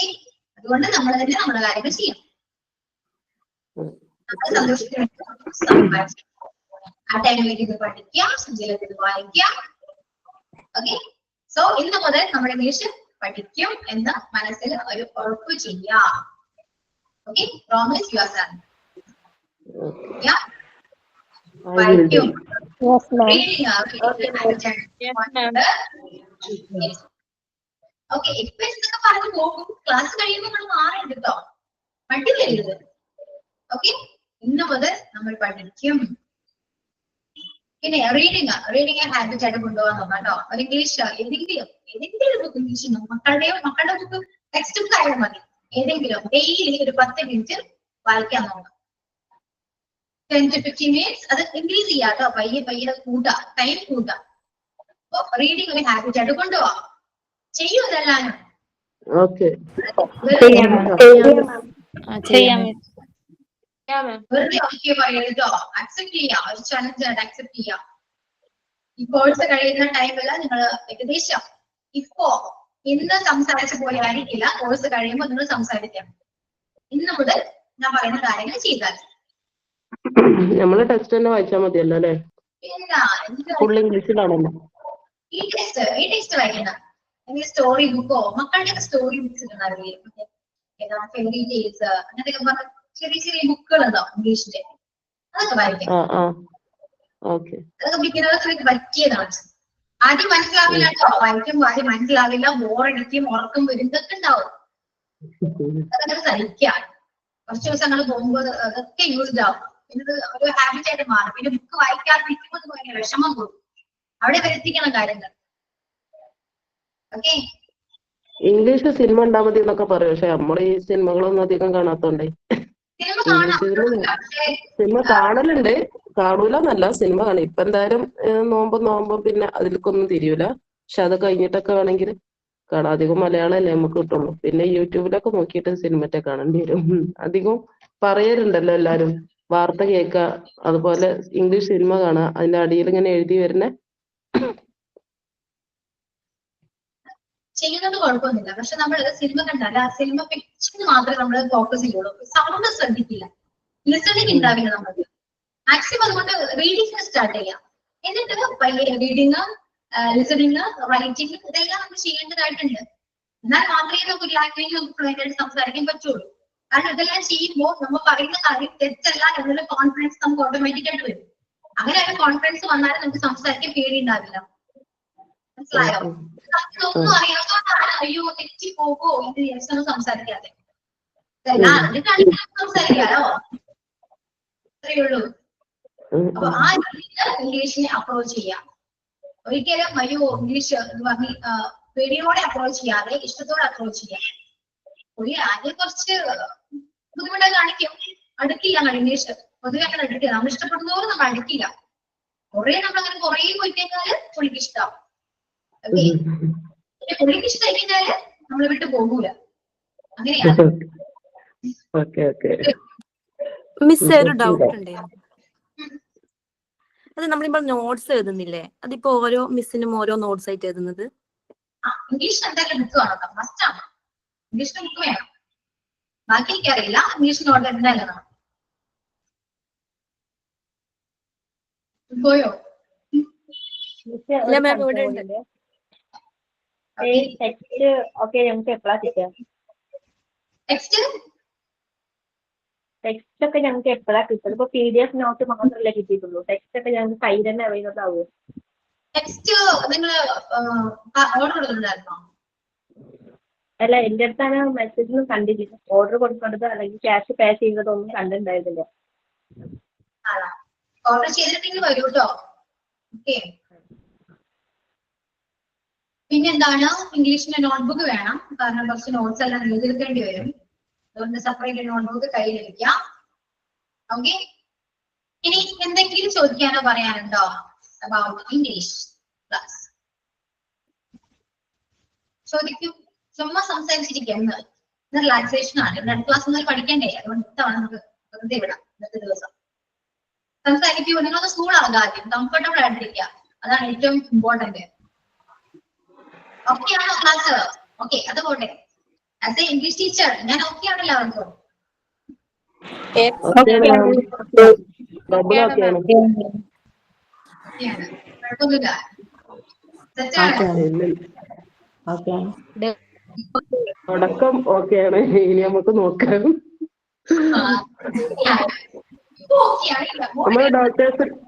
Speaker 1: അതുകൊണ്ട് നമ്മൾ തന്നെ നമ്മുടെ കാര്യങ്ങൾ ചെയ്യാം. ആ ടൈം വേണ്ടി ഇത് പഠിക്കാം, ഇത് വായിക്കാം. ഓക്കെ, സോ ഇന്ന് മുതൽ നമ്മുടെ ഇംഗ്ലീഷ് പഠിക്കും എന്ന് മനസ്സിൽ ഒരു ഉറപ്പ് ചെയ്യാം. Okay, promise your self. പഠിക്കും. ഓക്കെ, ഇപ്പൊ എന്തൊക്കെ പറഞ്ഞു പോകും. ക്ലാസ് കഴിയുമ്പോൾ നമ്മൾ മാറുണ്ട് കേട്ടോ, മടി വരരുത്. ഓക്കെ, ഇന്ന് മുതൽ നമ്മൾ പഠിക്കും. പിന്നെ റീഡിങ് ഹാബിറ്റ് ആയിട്ട് കൊണ്ടുപോകാൻ നോക്കാം കേട്ടോ. ഒരു ഇംഗ്ലീഷ് ഏതെങ്കിലും ബുക്ക് ഇംഗ്ലീഷ് മക്കളുടെ ബുക്ക് ടെക്സ്റ്റ് ബുക്ക് ആയാലും മതി. ഏതെങ്കിലും ഡെയിലി ഒരു 10 മിനിറ്റ് വായിക്കാൻ നോക്കാം. 10 to 15 minutes അത് ഇൻക്രീസ് ചെയ്യാം കേട്ടോ. പയ്യെ കൂട്ടാം, ടൈം കൂട്ടാം. അപ്പൊ റീഡിങ് ഒരു ഹാബിറ്റ് ആയിട്ട് കൊണ്ടുപോവാം. ചെയ്യൂ ഇതെല്ലാരും. വെറുതെ ഓക്കെ പറയരുതോ, അക്സെപ്റ്റ് ചെയ്യാം. ഒരു ചലഞ്ച് ആയിട്ട് അക്സെപ്റ്റ് ചെയ്യാം. ഈ കോഴ്സ് കഴിയുന്ന ടൈമില് നിങ്ങൾ ഏകദേശം ഇന്ന് സംസാരിച്ച പോലെ ആയിരിക്കില്ല. കോഴ്സ് കഴിയുമ്പോൾ നിങ്ങൾ സംസാരിക്കാം. ഇന്ന് മുതൽ ഞാൻ പറയുന്ന കാര്യങ്ങൾ ചെയ്താൽ
Speaker 6: നമ്മള് ടെസ്റ്റ് തന്നെ വായിച്ചാൽ മതിയല്ലോ അല്ലെ? ഫുൾ ഇംഗ്ലീഷിലാണല്ലോ
Speaker 1: ഈ ടെസ്റ്റ് വായിക്കണ്ട. സ്റ്റോറി ബുക്കോ, മക്കളുടെ സ്റ്റോറി ബുക്സ് ഫെയറി ടെയിൽസ് അങ്ങനത്തെ പറഞ്ഞ ചെറിയ ബുക്കുകൾ ഉണ്ടാവും ഇംഗ്ലീഷിന്റെ. അതൊക്കെ വായിക്കാം. അതൊക്കെ ബിഗിനേഴ്സിലേക്ക് പറ്റിയതാണ്. ആദ്യം മനസ്സിലാവില്ല കേട്ടോ, വായിക്കുമ്പോൾ ആദ്യം മനസ്സിലാവില്ല, ബോറടിക്കും, ഉറക്കം വരും, ഇതൊക്കെ ഉണ്ടാവും. അതൊക്കെ സഹിക്കാം. കുറച്ച് ദിവസങ്ങൾ പോകുമ്പോൾ അതൊക്കെ യൂസ്ഡ് ആവും. പിന്നെ ഒരു ഹാബിറ്റ് ആയിട്ട് മാറും. പിന്നെ ബുക്ക് വായിക്കാതിരിക്കുമ്പോൾ ഭയങ്കര വിഷമം പോകും. അവിടെ വരുത്തിക്കണം കാര്യങ്ങൾ. ഓക്കെ.
Speaker 6: ഇംഗ്ലീഷ് സിനിമ ഉണ്ടാ മതി എന്നൊക്കെ പറയും. പക്ഷെ നമ്മൾ ഈ സിനിമകളൊന്നും അധികം കാണാത്തോണ്ടേ ഇംഗ്ലീഷ് സിനിമ കാണലുണ്ട്, കാണൂലെന്നല്ല, സിനിമ കാണും. ഇപ്പൊ എന്തായാലും നോമ്പും പിന്നെ അതിലേക്കൊന്നും തിരിയൂല. പക്ഷെ അത് കഴിഞ്ഞിട്ടൊക്കെ വേണമെങ്കിൽ കാണാം. അധികം മലയാളമല്ലേ നമുക്ക് കിട്ടുള്ളൂ. പിന്നെ യൂട്യൂബിലൊക്കെ നോക്കിയിട്ട് സിനിമറ്റ കാണേണ്ടി വരും. അധികം പറയലുണ്ടല്ലോ എല്ലാരും, വാർത്ത കേൾക്കുക, അതുപോലെ ഇംഗ്ലീഷ് സിനിമ കാണുക, അതിന്റെ അടിയിൽ ഇങ്ങനെ എഴുതി വരുന്ന
Speaker 1: ചെയ്യുന്നത് കുഴപ്പമൊന്നുമില്ല. പക്ഷെ നമ്മൾ സിനിമ കണ്ടാൽ ആ സിനിമ പിക്ചർ മാത്രമേ നമ്മൾ ഫോക്കസ് ചെയ്യുള്ളൂ. സൗണ്ട് ശ്രദ്ധിക്കില്ല, ലിസണിങ് ഉണ്ടാവില്ല നമുക്ക്. മാക്സിമം അതുകൊണ്ട് റീഡിങ് സ്റ്റാർട്ട് ചെയ്യാം. എന്നിട്ട് റീഡിങ്, ലിസണിങ്, റൈറ്റിംഗ് ഇതെല്ലാം നമ്മൾ ചെയ്യേണ്ടതായിട്ടുണ്ട്. എന്നാൽ മാത്രമേ നമുക്ക് ലാംഗ്വേജ് നമുക്ക് ഫ്ലുവൻ്റ് ആയിട്ട് സംസാരിക്കാൻ പറ്റുള്ളൂ. കാരണം ഇതെല്ലാം ചെയ്യുമ്പോൾ നമ്മൾ പറയുന്ന കാര്യം തെറ്റല്ല എന്നുള്ള കോൺഫിഡൻസ് നമുക്ക് ഓട്ടോമാറ്റിക് ആയിട്ട് വരും. അങ്ങനെ ഒരു കോൺഫിഡൻസ് വന്നാലും നമുക്ക് സംസാരിക്കാൻ പേടി ഉണ്ടാവില്ല. മനസ്സിലായോ? ഇതൊന്നും അറിയാത്തോണ്ടാണ് അയ്യോ തെറ്റി പോകോ ഇത് ദിവസം സംസാരിക്കാതെ. സംസാരിക്കാലോ, അത്രയേ ഉള്ളൂ. അപ്പൊ ആ രീതിയിൽ ഇംഗ്ലീഷിനെ അപ്രോച്ച് ചെയ്യാം. ഒരിക്കലും അയ്യോ ഇംഗ്ലീഷ് പറഞ്ഞ് പേടിയോടെ അപ്രോച്ച് ചെയ്യാതെ ഇഷ്ടത്തോടെ അപ്രോച്ച് ചെയ്യാം. ആദ്യം കുറച്ച് ബുദ്ധിമുട്ട് കാണിക്കും, അടുക്കില്ല ഇംഗ്ലീഷ്. പൊതുവെ അങ്ങനെ അടുക്കില്ല, നമ്മൾ ഇഷ്ടപ്പെടുന്നവരും നമ്മൾ അടുക്കില്ല. കുറെ നമ്മളങ്ങനെ കുറെ പോയി കഴിഞ്ഞാല് പുള്ളിക്ക് ഇഷ്ടാവും. ഓക്കെ, പുള്ളിക്ക് ഇഷ്ടമായി കഴിഞ്ഞാല് നമ്മളെ വിട്ട് പോകൂല. അങ്ങനെയാണ്.
Speaker 14: മിസ് ഒരു ഡൗട്ട് ഉണ്ടായിരുന്നു. അത് നമ്മളിപ്പോ നോട്ട്സ് എഴുതുന്നില്ലേ, അതിപ്പോ ഓരോ മിസ്സിനും ഓരോ നോട്ട്സ് ആയിട്ട് എഴുതുന്നത്?
Speaker 1: ഇംഗ്ലീഷ് എന്തായാലും ബുക്ക് വേണം, മസ്റ്റാണ്. ഇംഗ്ലീഷിന് ബുക്ക് വേണം. ബാക്കി എനിക്കറിയില്ല. ഇംഗ്ലീഷ് നോട്ട് എന്തായാലും വേണം. പോയോ?
Speaker 15: ടെക്സ്റ്റ് ഒക്കെ ഞങ്ങൾക്ക് എപ്പോഴാ കിട്ടുക? ടെക്സ്റ്റ് ഒക്കെ ഞങ്ങൾക്ക് എപ്പോഴാ കിട്ടുന്നത്? ഇപ്പൊ PDF നോട്ട് മാത്രമല്ലേ കിട്ടിയിട്ടുള്ളൂ, ടെക്സ്റ്റ് ഒക്കെ ഞങ്ങൾക്ക് കയ്യിൽ തന്നെ അവൈലബിൾ ആവുമോ?
Speaker 1: ടെക്സ്റ്റ് നിങ്ങൾ ഓർഡർ കൊടുത്തിട്ടുണ്ടായിരുന്നോ?
Speaker 15: അല്ല, എന്റെ അടുത്താണ് മെസ്സേജൊന്നും കണ്ടില്ല. ഓർഡർ കൊടുക്കേണ്ടത് അല്ലെങ്കിൽ ക്യാഷ് പേ ചെയ്യുന്നതൊന്നും കണ്ടിട്ടുണ്ടായിരുന്നില്ല.
Speaker 1: ഓർഡർ ചെയ്തിട്ടുണ്ടെങ്കിൽ വരൂ കേട്ടോ. ഓക്കെ. പിന്നെന്താണ്, ഇംഗ്ലീഷിന്റെ നോട്ട്ബുക്ക് വേണം. കാരണം കുറച്ച് നോട്ട്സ് എല്ലാം എഴുതിയെടുക്കേണ്ടി വരും. അതുകൊണ്ട് സെപ്പറേറ്റ് നോട്ട്ബുക്ക് കയ്യിൽ വെക്കാം. ഓക്കെ. ഇനി എന്തെങ്കിലും ചോദിക്കാനോ പറയാനുണ്ടോ അബൌട്ട് ഇംഗ്ലീഷ് ക്ലാസ്? ചോദിക്കൂ. ചുമ്മാ സംസാരിച്ചിരിക്കുക. റിലാക്സേഷൻ ആണ്. രണ്ട് ക്ലാസ് മുതൽ പഠിക്കണ്ടേ, അതുകൊണ്ട് നമുക്ക് വെറുതെ വിടാം ഇന്നത്തെ ദിവസം. സംസാരിക്കൂ. നിങ്ങളുടെ സ്കൂൾ ആകുക ആദ്യം കംഫർട്ടബിൾ ആയിട്ടിരിക്കുക, അതാണ് ഏറ്റവും ഇമ്പോർട്ടന്റ്. ഓക്കെ ആണോ ക്ലാസ്? ഓക്കെ, അത് പോട്ടെ. ആസ് എ ഇംഗ്ലീഷ് ടീച്ചർ ഞാൻ ഓക്കെ ആണല്ലോ അവർക്കും? കുഴപ്പമൊന്നുമില്ല.
Speaker 6: തുടക്കം ഓക്കെയാണ്, ഇനി നമുക്ക് നോക്കാം.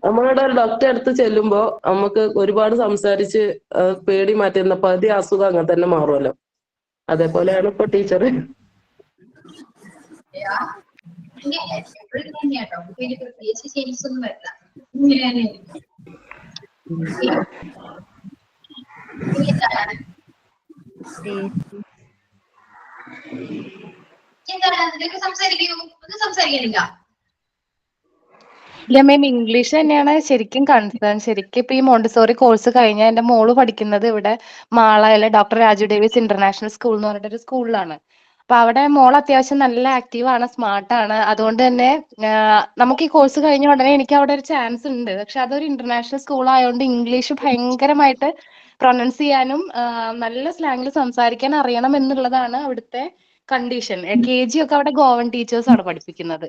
Speaker 6: നമ്മളോട് ഡോക്ടറെ അടുത്ത് ചെല്ലുമ്പോ നമുക്ക് ഒരുപാട് സംസാരിച്ച് പേടി മാറ്റുന്ന പകുതി അസുഖം അങ്ങനെ തന്നെ മാറുമല്ലോ. അതേപോലെയാണ് ഇപ്പൊ ടീച്ചർ.
Speaker 1: സംസാരിക്കൂ. ഒന്നും സംസാരിക്കാനില്ല.
Speaker 3: ഇല്ല മാം, ഇംഗ്ലീഷ് തന്നെയാണ് ശരിക്കും കൺസേൺ. ശരിക്കും ഇപ്പൊ ഈ മോണ്ടിസോറി കോഴ്സ് കഴിഞ്ഞ എന്റെ മോള് പഠിക്കുന്നത് ഇവിടെ മാളയിലെ doctor Raju Davis international school എന്ന് പറഞ്ഞിട്ടൊരു സ്കൂളിലാണ്. അപ്പൊ അവിടെ മോൾ അത്യാവശ്യം നല്ല ആക്റ്റീവ് ആണ്, സ്മാർട്ട് ആണ്. അതുകൊണ്ട് തന്നെ നമുക്ക് ഈ കോഴ്സ് കഴിഞ്ഞ ഉടനെ എനിക്ക് അവിടെ ഒരു ചാൻസ് ഉണ്ട്. പക്ഷെ അതൊരു ഇന്റർനാഷണൽ സ്കൂൾ ആയതുകൊണ്ട് ഇംഗ്ലീഷ് ഭയങ്കരമായിട്ട് പ്രൊനൗൺസ് ചെയ്യാനും നല്ല സ്ലാങ്ങിൽ സംസാരിക്കാൻ അറിയണം എന്നുള്ളതാണ് അവിടുത്തെ കണ്ടീഷൻ. KG ഒക്കെ അവിടെ ഗോവൺ ടീച്ചേഴ്സ് ആണ് പഠിപ്പിക്കുന്നത്.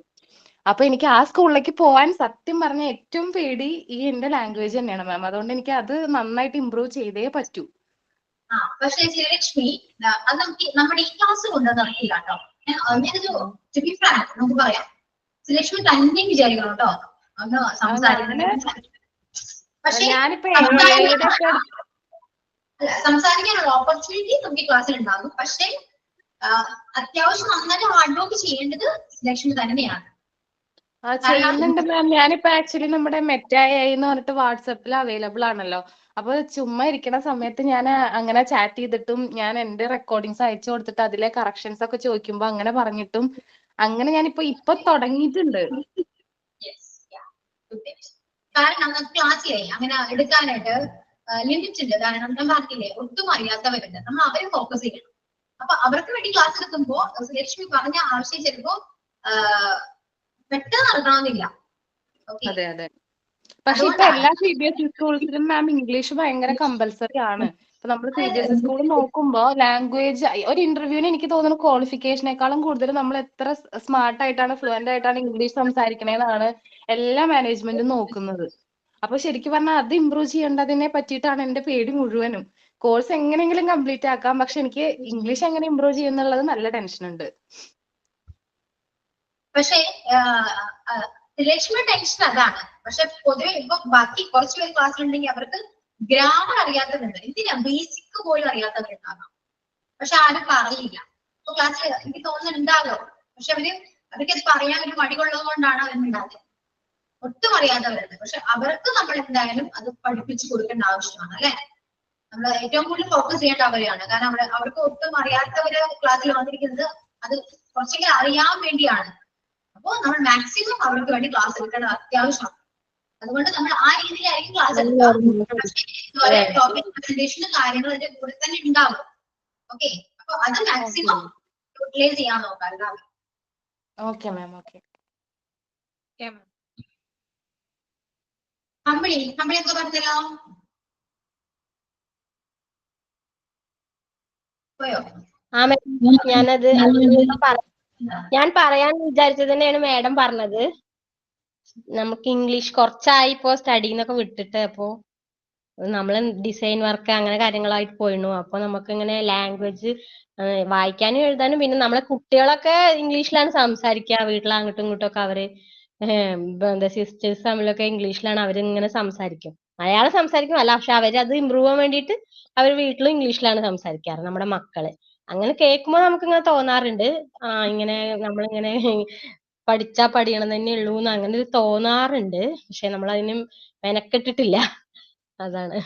Speaker 3: അപ്പൊ എനിക്ക് ആ സ്കൂളിലേക്ക് പോവാൻ സത്യം പറഞ്ഞ ഏറ്റവും പേടി ഈ എന്റെ ലാംഗ്വേജ് തന്നെയാണ് മാം. അതുകൊണ്ട് എനിക്ക് അത് നന്നായിട്ട് ഇമ്പ്രൂവ് ചെയ്തേ പറ്റൂ.
Speaker 1: പക്ഷേ ലക്ഷ്മി, അത് നമുക്ക് നമ്മുടെ ഈ ക്ലാസ് കൊണ്ട് നടക്കില്ല കേട്ടോ. ടു ബി ഫ്രാങ്ക് നമുക്ക് പറയാം, ലക്ഷ്മി തന്നെ വിചാരിക്കണം കേട്ടോ ഒന്ന് സംസാരിക്കണം. പക്ഷേ സംസാരിക്കാനുള്ള ഓപ്പർച്യൂണിറ്റി നമുക്ക് ഈ ക്ലാസ്സിൽ ഉണ്ടാകും. പക്ഷേ അത്യാവശ്യം നന്നായിട്ട് ഹാർഡ് വർക്ക് ചെയ്യേണ്ടത് ലക്ഷ്മി തന്നെയാണ്.
Speaker 3: ചെയ്യുന്നുണ്ട് മാം. ഞാനിപ്പോ ആക്ച്വലി നമ്മുടെ മെറ്റായി എന്ന് പറഞ്ഞിട്ട് വാട്സപ്പിൽ അവൈലബിൾ ആണല്ലോ. അപ്പൊ ചുമ്മാ ഇരിക്കുന്ന സമയത്ത് ഞാൻ അങ്ങനെ ചാറ്റ് ചെയ്തിട്ടും ഞാൻ എന്റെ റെക്കോർഡിങ്സ് അയച്ചു കൊടുത്തിട്ട് അതിലെ കറക്ഷൻസ് ഒക്കെ ചോദിക്കുമ്പോ അങ്ങനെ പറഞ്ഞിട്ടും അങ്ങനെ ഞാനിപ്പോ തുടങ്ങിയിട്ടുണ്ട്.
Speaker 1: കാരണം ക്ലാസ്സിലെ അങ്ങനെ എടുക്കാനായിട്ട് ലിമിറ്റ് ഉണ്ട്. കാരണം ഞാൻ പറഞ്ഞില്ലേ, ഒട്ടും അറിയാത്തവരുണ്ട്, നമ്മൾ അവരെ ഫോക്കസ് ചെയ്യണം. അപ്പൊ അവർക്ക് വേണ്ടി ക്ലാസ് എടുക്കുമ്പോ ലക്ഷ്മി പറഞ്ഞ ആവശ്യം ചിലപ്പോ പെട്ടെന്ന് നടക്കണമെന്നില്ല.
Speaker 3: അതെ അതെ. പക്ഷെ ഇപ്പൊ എല്ലാ CBSE സ്കൂൾസിലും മാം ഇംഗ്ലീഷ് ഭയങ്കര കമ്പൽസറി ആണ്. ഇപ്പൊ നമ്മൾ CBSE സ്കൂൾ നോക്കുമ്പോ ലാംഗ്വേജ് ഒരു ഇന്റർവ്യൂവിന് എനിക്ക് തോന്നുന്നു ക്വാളിഫിക്കേഷനേക്കാളും കൂടുതൽ നമ്മൾ എത്ര സ്മാർട്ട് ആയിട്ടാണ് ഫ്ലുവന്റ് ആയിട്ടാണ് ഇംഗ്ലീഷ് സംസാരിക്കണേന്നാണ് എല്ലാ മാനേജ്മെന്റും നോക്കുന്നത്. അപ്പൊ ശരിക്കും പറഞ്ഞാൽ അത് ഇമ്പ്രൂവ് ചെയ്യേണ്ടതിനെ പറ്റിയിട്ടാണ് എന്റെ പേടി മുഴുവനും. കോഴ്സ് എങ്ങനെയെങ്കിലും കംപ്ലീറ്റ് ആക്കാം, പക്ഷെ എനിക്ക് ഇംഗ്ലീഷ് എങ്ങനെ ഇമ്പ്രൂവ് ചെയ്യുന്നുള്ളത് നല്ല ടെൻഷൻ ഉണ്ട്.
Speaker 1: പക്ഷേ ലക്ഷ്മി ടെൻഷൻ അതാണ്. പക്ഷെ പൊതുവെ ഇപ്പൊ ബാക്കി കുറച്ച് പേര് ക്ലാസ്സിലുണ്ടെങ്കിൽ അവർക്ക് ഗ്രാമർ അറിയാത്തതുണ്ട്. എന്തിനാ ബേസിക് പോലും അറിയാത്തവരുണ്ടാകാം. പക്ഷെ ആരും പറയില്ല. ഇപ്പൊ ക്ലാസ്സിൽ എനിക്ക് തോന്നുന്നുണ്ടാകോ, പക്ഷെ അവർക്ക് അത് പറയാൻ ഒരു മടികൊള്ളത് കൊണ്ടാണ് അവരുണ്ടാകുന്നത്. ഒട്ടും അറിയാത്തവരുണ്ട്. പക്ഷെ അവർക്ക് നമ്മൾ എന്തായാലും അത് പഠിപ്പിച്ചു കൊടുക്കേണ്ട ആവശ്യമാണ് അല്ലെ. നമ്മൾ ഏറ്റവും കൂടുതൽ ഫോക്കസ് ചെയ്യേണ്ട അവരെയാണ്. കാരണം അവർക്ക് ഒട്ടും അറിയാത്തവര് ക്ലാസ്സിൽ വന്നിരിക്കുന്നത് അത് കുറച്ചെങ്കിലും അറിയാൻ വേണ്ടിയാണ്. അപ്പോ നമ്മൾ മാക്സിമം അവർക്ക് വേണ്ടി ക്ലാസ് എടുക്കേണ്ടത് അത്യാവശ്യമാണ്. അതുകൊണ്ട് നമ്മൾ ആ രീതിയിലായിരിക്കും ക്ലാസ് എടുക്കുക. ടോപ്പിക് പ്രസന്റേഷനും കാര്യങ്ങളും അതിന്റെ കൂടെ തന്നെ ഉണ്ടാവും. ഓക്കെ, അപ്പൊ അത് മാക്സിമം യൂട്ടിലൈസ് ചെയ്യാൻ നോക്കാം എല്ലാവരും.
Speaker 3: Okay ma'am. ഓക്കെ.
Speaker 1: അമ്പിളി എന്താ പറഞ്ഞല്ലോ? പോയോ?
Speaker 16: ഞാൻ പറയാൻ വിചാരിച്ചത് തന്നെയാണ് മാഡം പറഞ്ഞത്. നമുക്ക് ഇംഗ്ലീഷ് കുറച്ചായി ഇപ്പോ സ്റ്റഡിന്നൊക്കെ വിട്ടിട്ട്. അപ്പോ നമ്മള് ഡിസൈൻ വർക്ക് അങ്ങനെ കാര്യങ്ങളായിട്ട് പോയിരുന്നു. അപ്പൊ നമുക്ക് ഇങ്ങനെ ലാംഗ്വേജ് വായിക്കാനും എഴുതാനും, പിന്നെ നമ്മളെ കുട്ടികളൊക്കെ ഇംഗ്ലീഷിലാണ് സംസാരിക്കുക. വീട്ടിൽ അങ്ങോട്ടും ഇങ്ങോട്ടും ഒക്കെ അവര് സിസ്റ്റേഴ്സ് തമ്മിലൊക്കെ ഇംഗ്ലീഷിലാണ് അവരിങ്ങനെ സംസാരിക്കും. മലയാളം സംസാരിക്കും അല്ല, പക്ഷെ അവരത് ഇമ്പ്രൂവ് ചെയ്യാൻ വേണ്ടിയിട്ട് അവർ വീട്ടിലും ഇംഗ്ലീഷിലാണ് സംസാരിക്കാറ്, നമ്മുടെ മക്കള്. അങ്ങനെ കേൾക്കുമ്പോൾ നമുക്ക് ഇങ്ങനെ തോന്നാറുണ്ട്, ഇങ്ങനെ നമ്മളിങ്ങനെ പഠിച്ചാ പഠിയണം തന്നെ ഉള്ളൂന്ന് അങ്ങനെ തോന്നാറുണ്ട്. പക്ഷെ നമ്മൾ അതിന് മെനക്കെട്ടിട്ടില്ല. അതാണ്.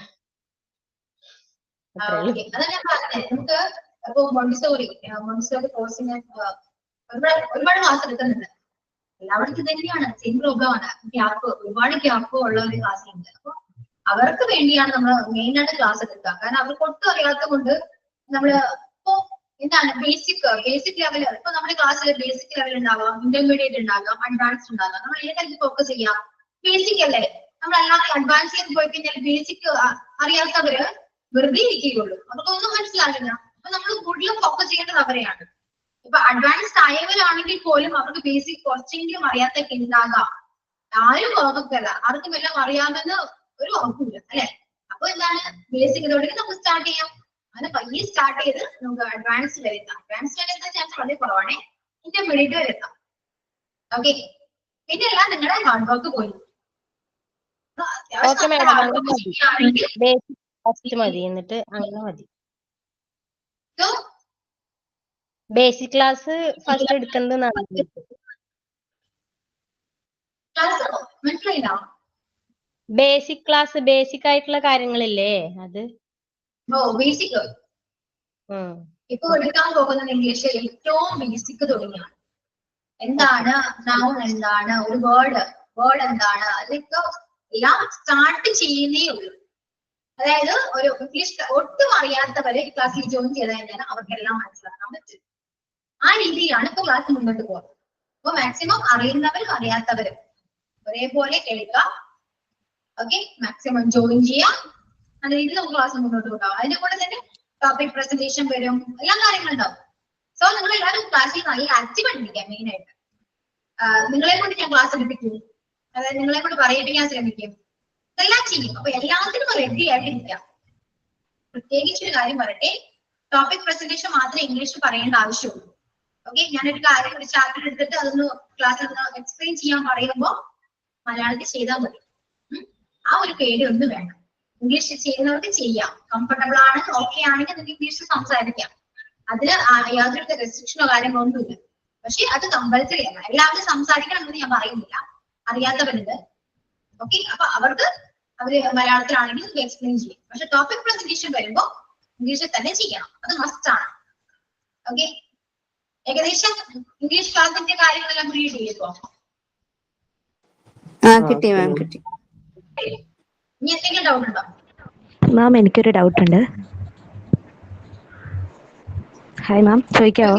Speaker 1: നമുക്ക് ഇപ്പൊ മോണ്ടിസോറി കോഴ്സിന് ഒരുപാട് ക്ലാസ് എടുക്കുന്നുണ്ട്. എല്ലാവർക്കും തന്നെയാണ് സെയിം പ്രോബ്ലം ആണ്. ഒരുപാട് ഗ്യാപ്പ് ഉള്ള ഒരു ക്ലാസ് ഉണ്ട്. അപ്പൊ അവർക്ക് വേണ്ടിയാണ് നമ്മൾ മെയിൻ ആയിട്ട് ക്ലാസ് എടുക്കുക. കാരണം അവർക്ക് ഒട്ടും അറിയാത്ത കൊണ്ട് നമ്മള് ഇപ്പൊ എന്താണ് ബേസിക് ലെവൽ. ഇപ്പൊ നമ്മുടെ ക്ലാസ്സിൽ ബേസിക് ലെവൽ ഉണ്ടാവാം, ഇന്റർമീഡിയറ്റ് ഉണ്ടാകാം, അഡ്വാൻസ്ഡ് ഉണ്ടാകാം. നമ്മൾ ഏതായാലും ഫോക്കസ് ചെയ്യാം. ബേസിക് അല്ലേ. നമ്മളല്ലാതെ അഡ്വാൻസിലേക്ക് പോയി കഴിഞ്ഞാൽ ബേസിക് അറിയാത്തവര് വെറുതെ ഇരിക്കുകയുള്ളൂ, അവർക്കൊന്നും മനസ്സിലാകില്ല. അപ്പൊ നമ്മൾ കൂടുതലും ഫോക്കസ് ചെയ്യേണ്ടത് അവരെയാണ്. ഇപ്പൊ അഡ്വാൻസ്ഡ് ആയവരാണെങ്കിൽ പോലും അവർക്ക് ബേസിക് കുറച്ചെങ്കിലും അറിയാത്തൊക്കെ ഉണ്ടാകാം. ആരും പെർഫെക്റ്റ് അല്ല, ആർക്കും എല്ലാം അറിയാമെന്ന് ഒരു ഉറപ്പില്ല അല്ലെ. അപ്പൊ എന്താണ് ബേസിക് ഇതോടെ നമുക്ക് സ്റ്റാർട്ട് ചെയ്യാം. അങ്ങനെ പയ്യെ സ്റ്റാർട്ട് ചെയ്ത് നമുക്ക് അഡ്വാൻസ്ഡ് വരെ എത്താം. അഡ്വാൻസ്ഡ് വരെ എത്താൻ ചാൻസ് വളരെ കുറവാണ്. ഇന്റർമീഡിയറ്റ് വരെ എത്താം. ഓക്കെ, പിന്നെ എല്ലാം നിങ്ങളുടെ ഹാർഡ് വർക്ക് പോയി.
Speaker 16: മതി, എന്നിട്ട് അങ്ങനെ മതി. ബേസിക് ക്ലാസ് ഫസ്റ്റ് എടുക്കുന്നത് ബേസിക് ക്ലാസ്, ബേസിക് ആയിട്ടുള്ള കാര്യങ്ങളില്ലേ അത്.
Speaker 1: ബേസിക് ഇപ്പൊ എടുക്കാൻ പോകുന്നത് ഇംഗ്ലീഷ് ഏറ്റവും ബേസിക് തുടങ്ങിയാണ്. എന്താണ് നൗൺ, എന്താണ് ഒരു വേർഡ് എന്താണ്, അതൊക്കെ എല്ലാം സ്റ്റാർട്ട് ചെയ്യുന്നേ ഉള്ളൂ. അതായത് ഒരു ഇംഗ്ലീഷ് ഒട്ടും അറിയാത്തവരെ ഈ ക്ലാസ്സിൽ ജോയിൻ ചെയ്താൽ തന്നെ അവർക്കെല്ലാം മനസ്സിലാക്കാൻ പറ്റും. ആ രീതിയിലാണ് ഇപ്പൊ ക്ലാസ് മുന്നോട്ട് പോകുന്നത്. അപ്പൊ മാക്സിമം അറിയുന്നവരും അറിയാത്തവരും ഒരേപോലെ കേൾക്കാം. ഓക്കെ, മാക്സിമം ജോയിൻ ചെയ്യാം. നല്ല രീതിയിൽ നമുക്ക് ക്ലാസ് മുന്നോട്ട് പോകാം. അതിന്റെ കൂടെ തന്നെ ടോപ്പിക് പ്രസന്റേഷൻ വരും, എല്ലാ കാര്യങ്ങളും ഉണ്ടാവും. സോ നിങ്ങൾ എല്ലാവരും ക്ലാസ്സിൽ നല്ല ആക്റ്റീവ് ആയിട്ടിരിക്കാം. മെയിൻ ആയിട്ട് നിങ്ങളെ കൊണ്ട് ഞാൻ ക്ലാസ് എടുപ്പിക്കും, അതായത് നിങ്ങളെ കൊണ്ട് പറയിപ്പിക്കാൻ ശ്രമിക്കും, ഇതെല്ലാം ചെയ്യും. അപ്പൊ എല്ലാത്തിനും റെഡി ആയിട്ടിരിക്കാം. പ്രത്യേകിച്ച് ഒരു കാര്യം പറയട്ടെ, ടോപ്പിക് പ്രസന്റേഷൻ മാത്രമേ ഇംഗ്ലീഷിൽ പറയേണ്ട ആവശ്യമുള്ളൂ. ഓക്കെ, ഞാനൊരു കാര്യം ഒരു ചാപ്റ്റർ എടുത്തിട്ട് അതൊന്ന് ക്ലാസ്സിൽ എക്സ്പ്ലെയിൻ ചെയ്യാൻ പറയുമ്പോൾ മലയാളത്തിൽ ചെയ്താൽ മതി. ആ ഒരു പേടി ഒന്നും വേണ്ട. ഇംഗ്ലീഷ് ചെയ്യുന്നവർക്ക് ചെയ്യാം. കംഫർട്ടബിൾ ആണ്, ഓക്കെ ആണെങ്കിൽ നിങ്ങൾക്ക് ഇംഗ്ലീഷിൽ സംസാരിക്കാം. അതിന് യാതൊരു റെസ്ട്രിക്ഷനോ കാര്യങ്ങളോ ഒന്നുമില്ല. പക്ഷെ അത് കമ്പൽസറി അല്ല. എല്ലാവരും സംസാരിക്കണം എന്ന് ഞാൻ പറയുന്നില്ല, അറിയാത്തവരുണ്ട്. ഓക്കെ, അപ്പൊ അവർക്ക് അവര് മലയാളത്തിലാണെങ്കിൽ എക്സ്പ്ലെയിൻ ചെയ്യും. പക്ഷെ ടോപ്പിക് പ്രസന്റേഷൻ വരുമ്പോൾ ഇംഗ്ലീഷിൽ തന്നെ ചെയ്യണം, അത് മസ്റ്റ് ആണ്. ഓക്കെ, ഏകദേശം ഇംഗ്ലീഷ് ക്ലാസിന്റെ കാര്യങ്ങളെല്ലാം റീഡ് ചെയ്തോ?
Speaker 7: കിട്ടി മാം, കിട്ടി.
Speaker 1: ഇനി എന്തെങ്കിലും ഡൗട്ട് ഉണ്ടോ?
Speaker 17: മാം എനിക്കൊരു ഡൗട്ട് ഉണ്ട്. Hi ma'am, ചോദിക്കാവോ?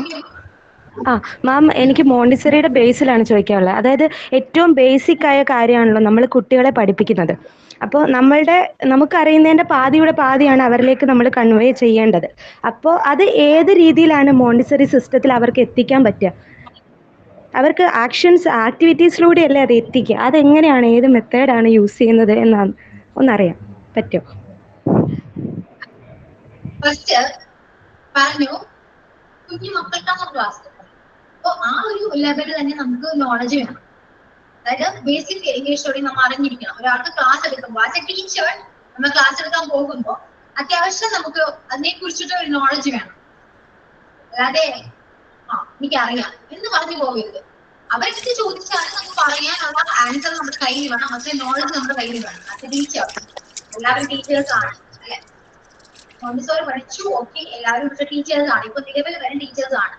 Speaker 17: മാം, എനിക്ക് മോണ്ടിസറിയുടെ ബേസിലാണ് ചോദിക്കാനുള്ളത്. അതായത് ഏറ്റവും ബേസിക് ആയ കാര്യമാണല്ലോ നമ്മൾ കുട്ടികളെ പഠിപ്പിക്കുന്നത്. അപ്പോൾ നമുക്കറിയുന്നതിൻ്റെ പാതിയാണ് അവരിലേക്ക് നമ്മൾ കൺവേ ചെയ്യേണ്ടത്. അപ്പോൾ അത് ഏത് രീതിയിലാണ് മോണ്ടിസറി സിസ്റ്റത്തിൽ അവർക്ക് എത്തിക്കാൻ പറ്റുക? അവർക്ക് ആക്ടിവിറ്റീസിലൂടെയല്ലേ അത് എത്തിക്കുക? അതെങ്ങനെയാണ്, ഏത് മെത്തേഡാണ് യൂസ് ചെയ്യുന്നത് എന്നാണ് ഒന്നറിയാൻ പറ്റുമോ?
Speaker 1: ഫസ്റ്റ് പറഞ്ഞു കുഞ്ഞു മക്കൾക്കാണ് ക്ലാസ്. അപ്പൊ ആ ഒരു ലെവലിൽ തന്നെ നമുക്ക് നോളജ് വേണം. അതായത് ബേസിക് ഇംഗ്ലീഷോടെ നമ്മൾ അറിഞ്ഞിരിക്കണം. ഒരാൾക്ക് ക്ലാസ് എടുക്കുമ്പോൾ ആസ് എ ടീച്ചർ നമ്മൾ ക്ലാസ് എടുക്കാൻ പോകുമ്പോൾ അത്യാവശ്യം നമുക്ക് അതിനെ കുറിച്ചിട്ട് ഒരു നോളജ് വേണം. അല്ലാതെ എനിക്കറിയാം എന്ന് പറഞ്ഞു പോകരുത്. അവർക്ക് ചോദിച്ചാൽ നമുക്ക് പറയാനുള്ള ആൻസർ നമ്മുടെ കയ്യിൽ വേണം, അതിന്റെ നോളജ് നമ്മുടെ കയ്യിൽ വേണം. ആസ് എ ടീച്ചർ എല്ലാവരും ടീച്ചേഴ്സ് ആണ് അല്ലെ? മോണ്ടിസോറി പഠിച്ചു, ഓക്കെ, എല്ലാവരും ഇവിടുത്തെ ടീച്ചേഴ്സ് ആണ്, ഇപ്പൊ നിലവിൽ വരെ ടീച്ചേഴ്സ് ആണ്.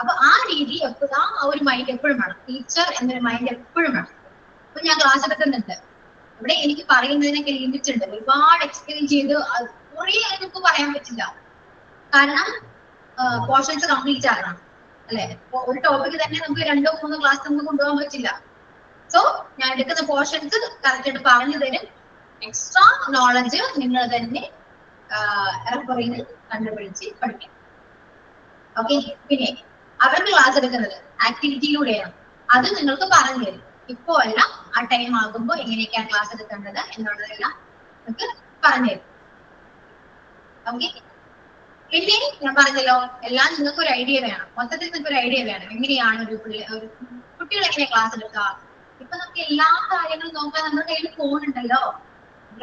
Speaker 1: അപ്പൊ ആ രീതി എപ്പോഴും ആ ഒരു മൈൻഡ് എപ്പോഴും വേണം. ടീച്ചർ എന്നൊരു മൈൻഡ് എപ്പോഴും വേണം. അപ്പൊ ഞാൻ ക്ലാസ് എടുക്കുന്നുണ്ട്, ഇവിടെ എനിക്ക് പറയുന്നതിനൊക്കെ ലിമിറ്റ് ഉണ്ട്. ഒരുപാട് എക്സ്പ്ലെയിൻ ചെയ്ത് കുറേ നമുക്ക് പറയാൻ പറ്റില്ല, കാരണം പോർഷൻസ് കംപ്ലീറ്റ് ആകണം അല്ലെ? ഒരു ടോപ്പിക് തന്നെ നമുക്ക് 2-3 ക്ലാസ് നമുക്ക് കൊണ്ടുപോകാൻ പറ്റില്ല. സോ ഞാൻ എടുക്കുന്ന പോർഷൻസ് കറക്റ്റ് ആയിട്ട് പറഞ്ഞു തരും. എക്സ്ട്രാ നോളജ് നിങ്ങൾ തന്നെ റെഫർ ചെയ്ത് കണ്ടുപിടിച്ച് പഠിക്കാം. ഓക്കെ, പിന്നെ അവർക്ക് ക്ലാസ് എടുക്കുന്നത് ആക്ടിവിറ്റിയിലൂടെയാണ്. അത് നിങ്ങൾക്ക് പറഞ്ഞു തരും. ഇപ്പോ അല്ല, ആ ടൈം ആകുമ്പോൾ എങ്ങനെയൊക്കെയാണ് ക്ലാസ് എടുക്കേണ്ടത് എന്നുള്ളതെല്ലാം നിങ്ങൾക്ക് പറഞ്ഞു തരും. ഓക്കെ, പിന്നെ ഞാൻ പറഞ്ഞല്ലോ, എല്ലാം നിങ്ങൾക്ക് ഒരു ഐഡിയ വേണം. മൊത്തത്തിൽ നിങ്ങൾക്ക് ഒരു ഐഡിയ വേണം, എങ്ങനെയാണ് ഒരു കുട്ടികൾ എങ്ങനെ ക്ലാസ് എടുക്കുക. ഇപ്പൊ നമുക്ക് എല്ലാ കാര്യങ്ങളും നോക്കാൻ നമ്മുടെ കയ്യിൽ ഫോൺ ഉണ്ടല്ലോ,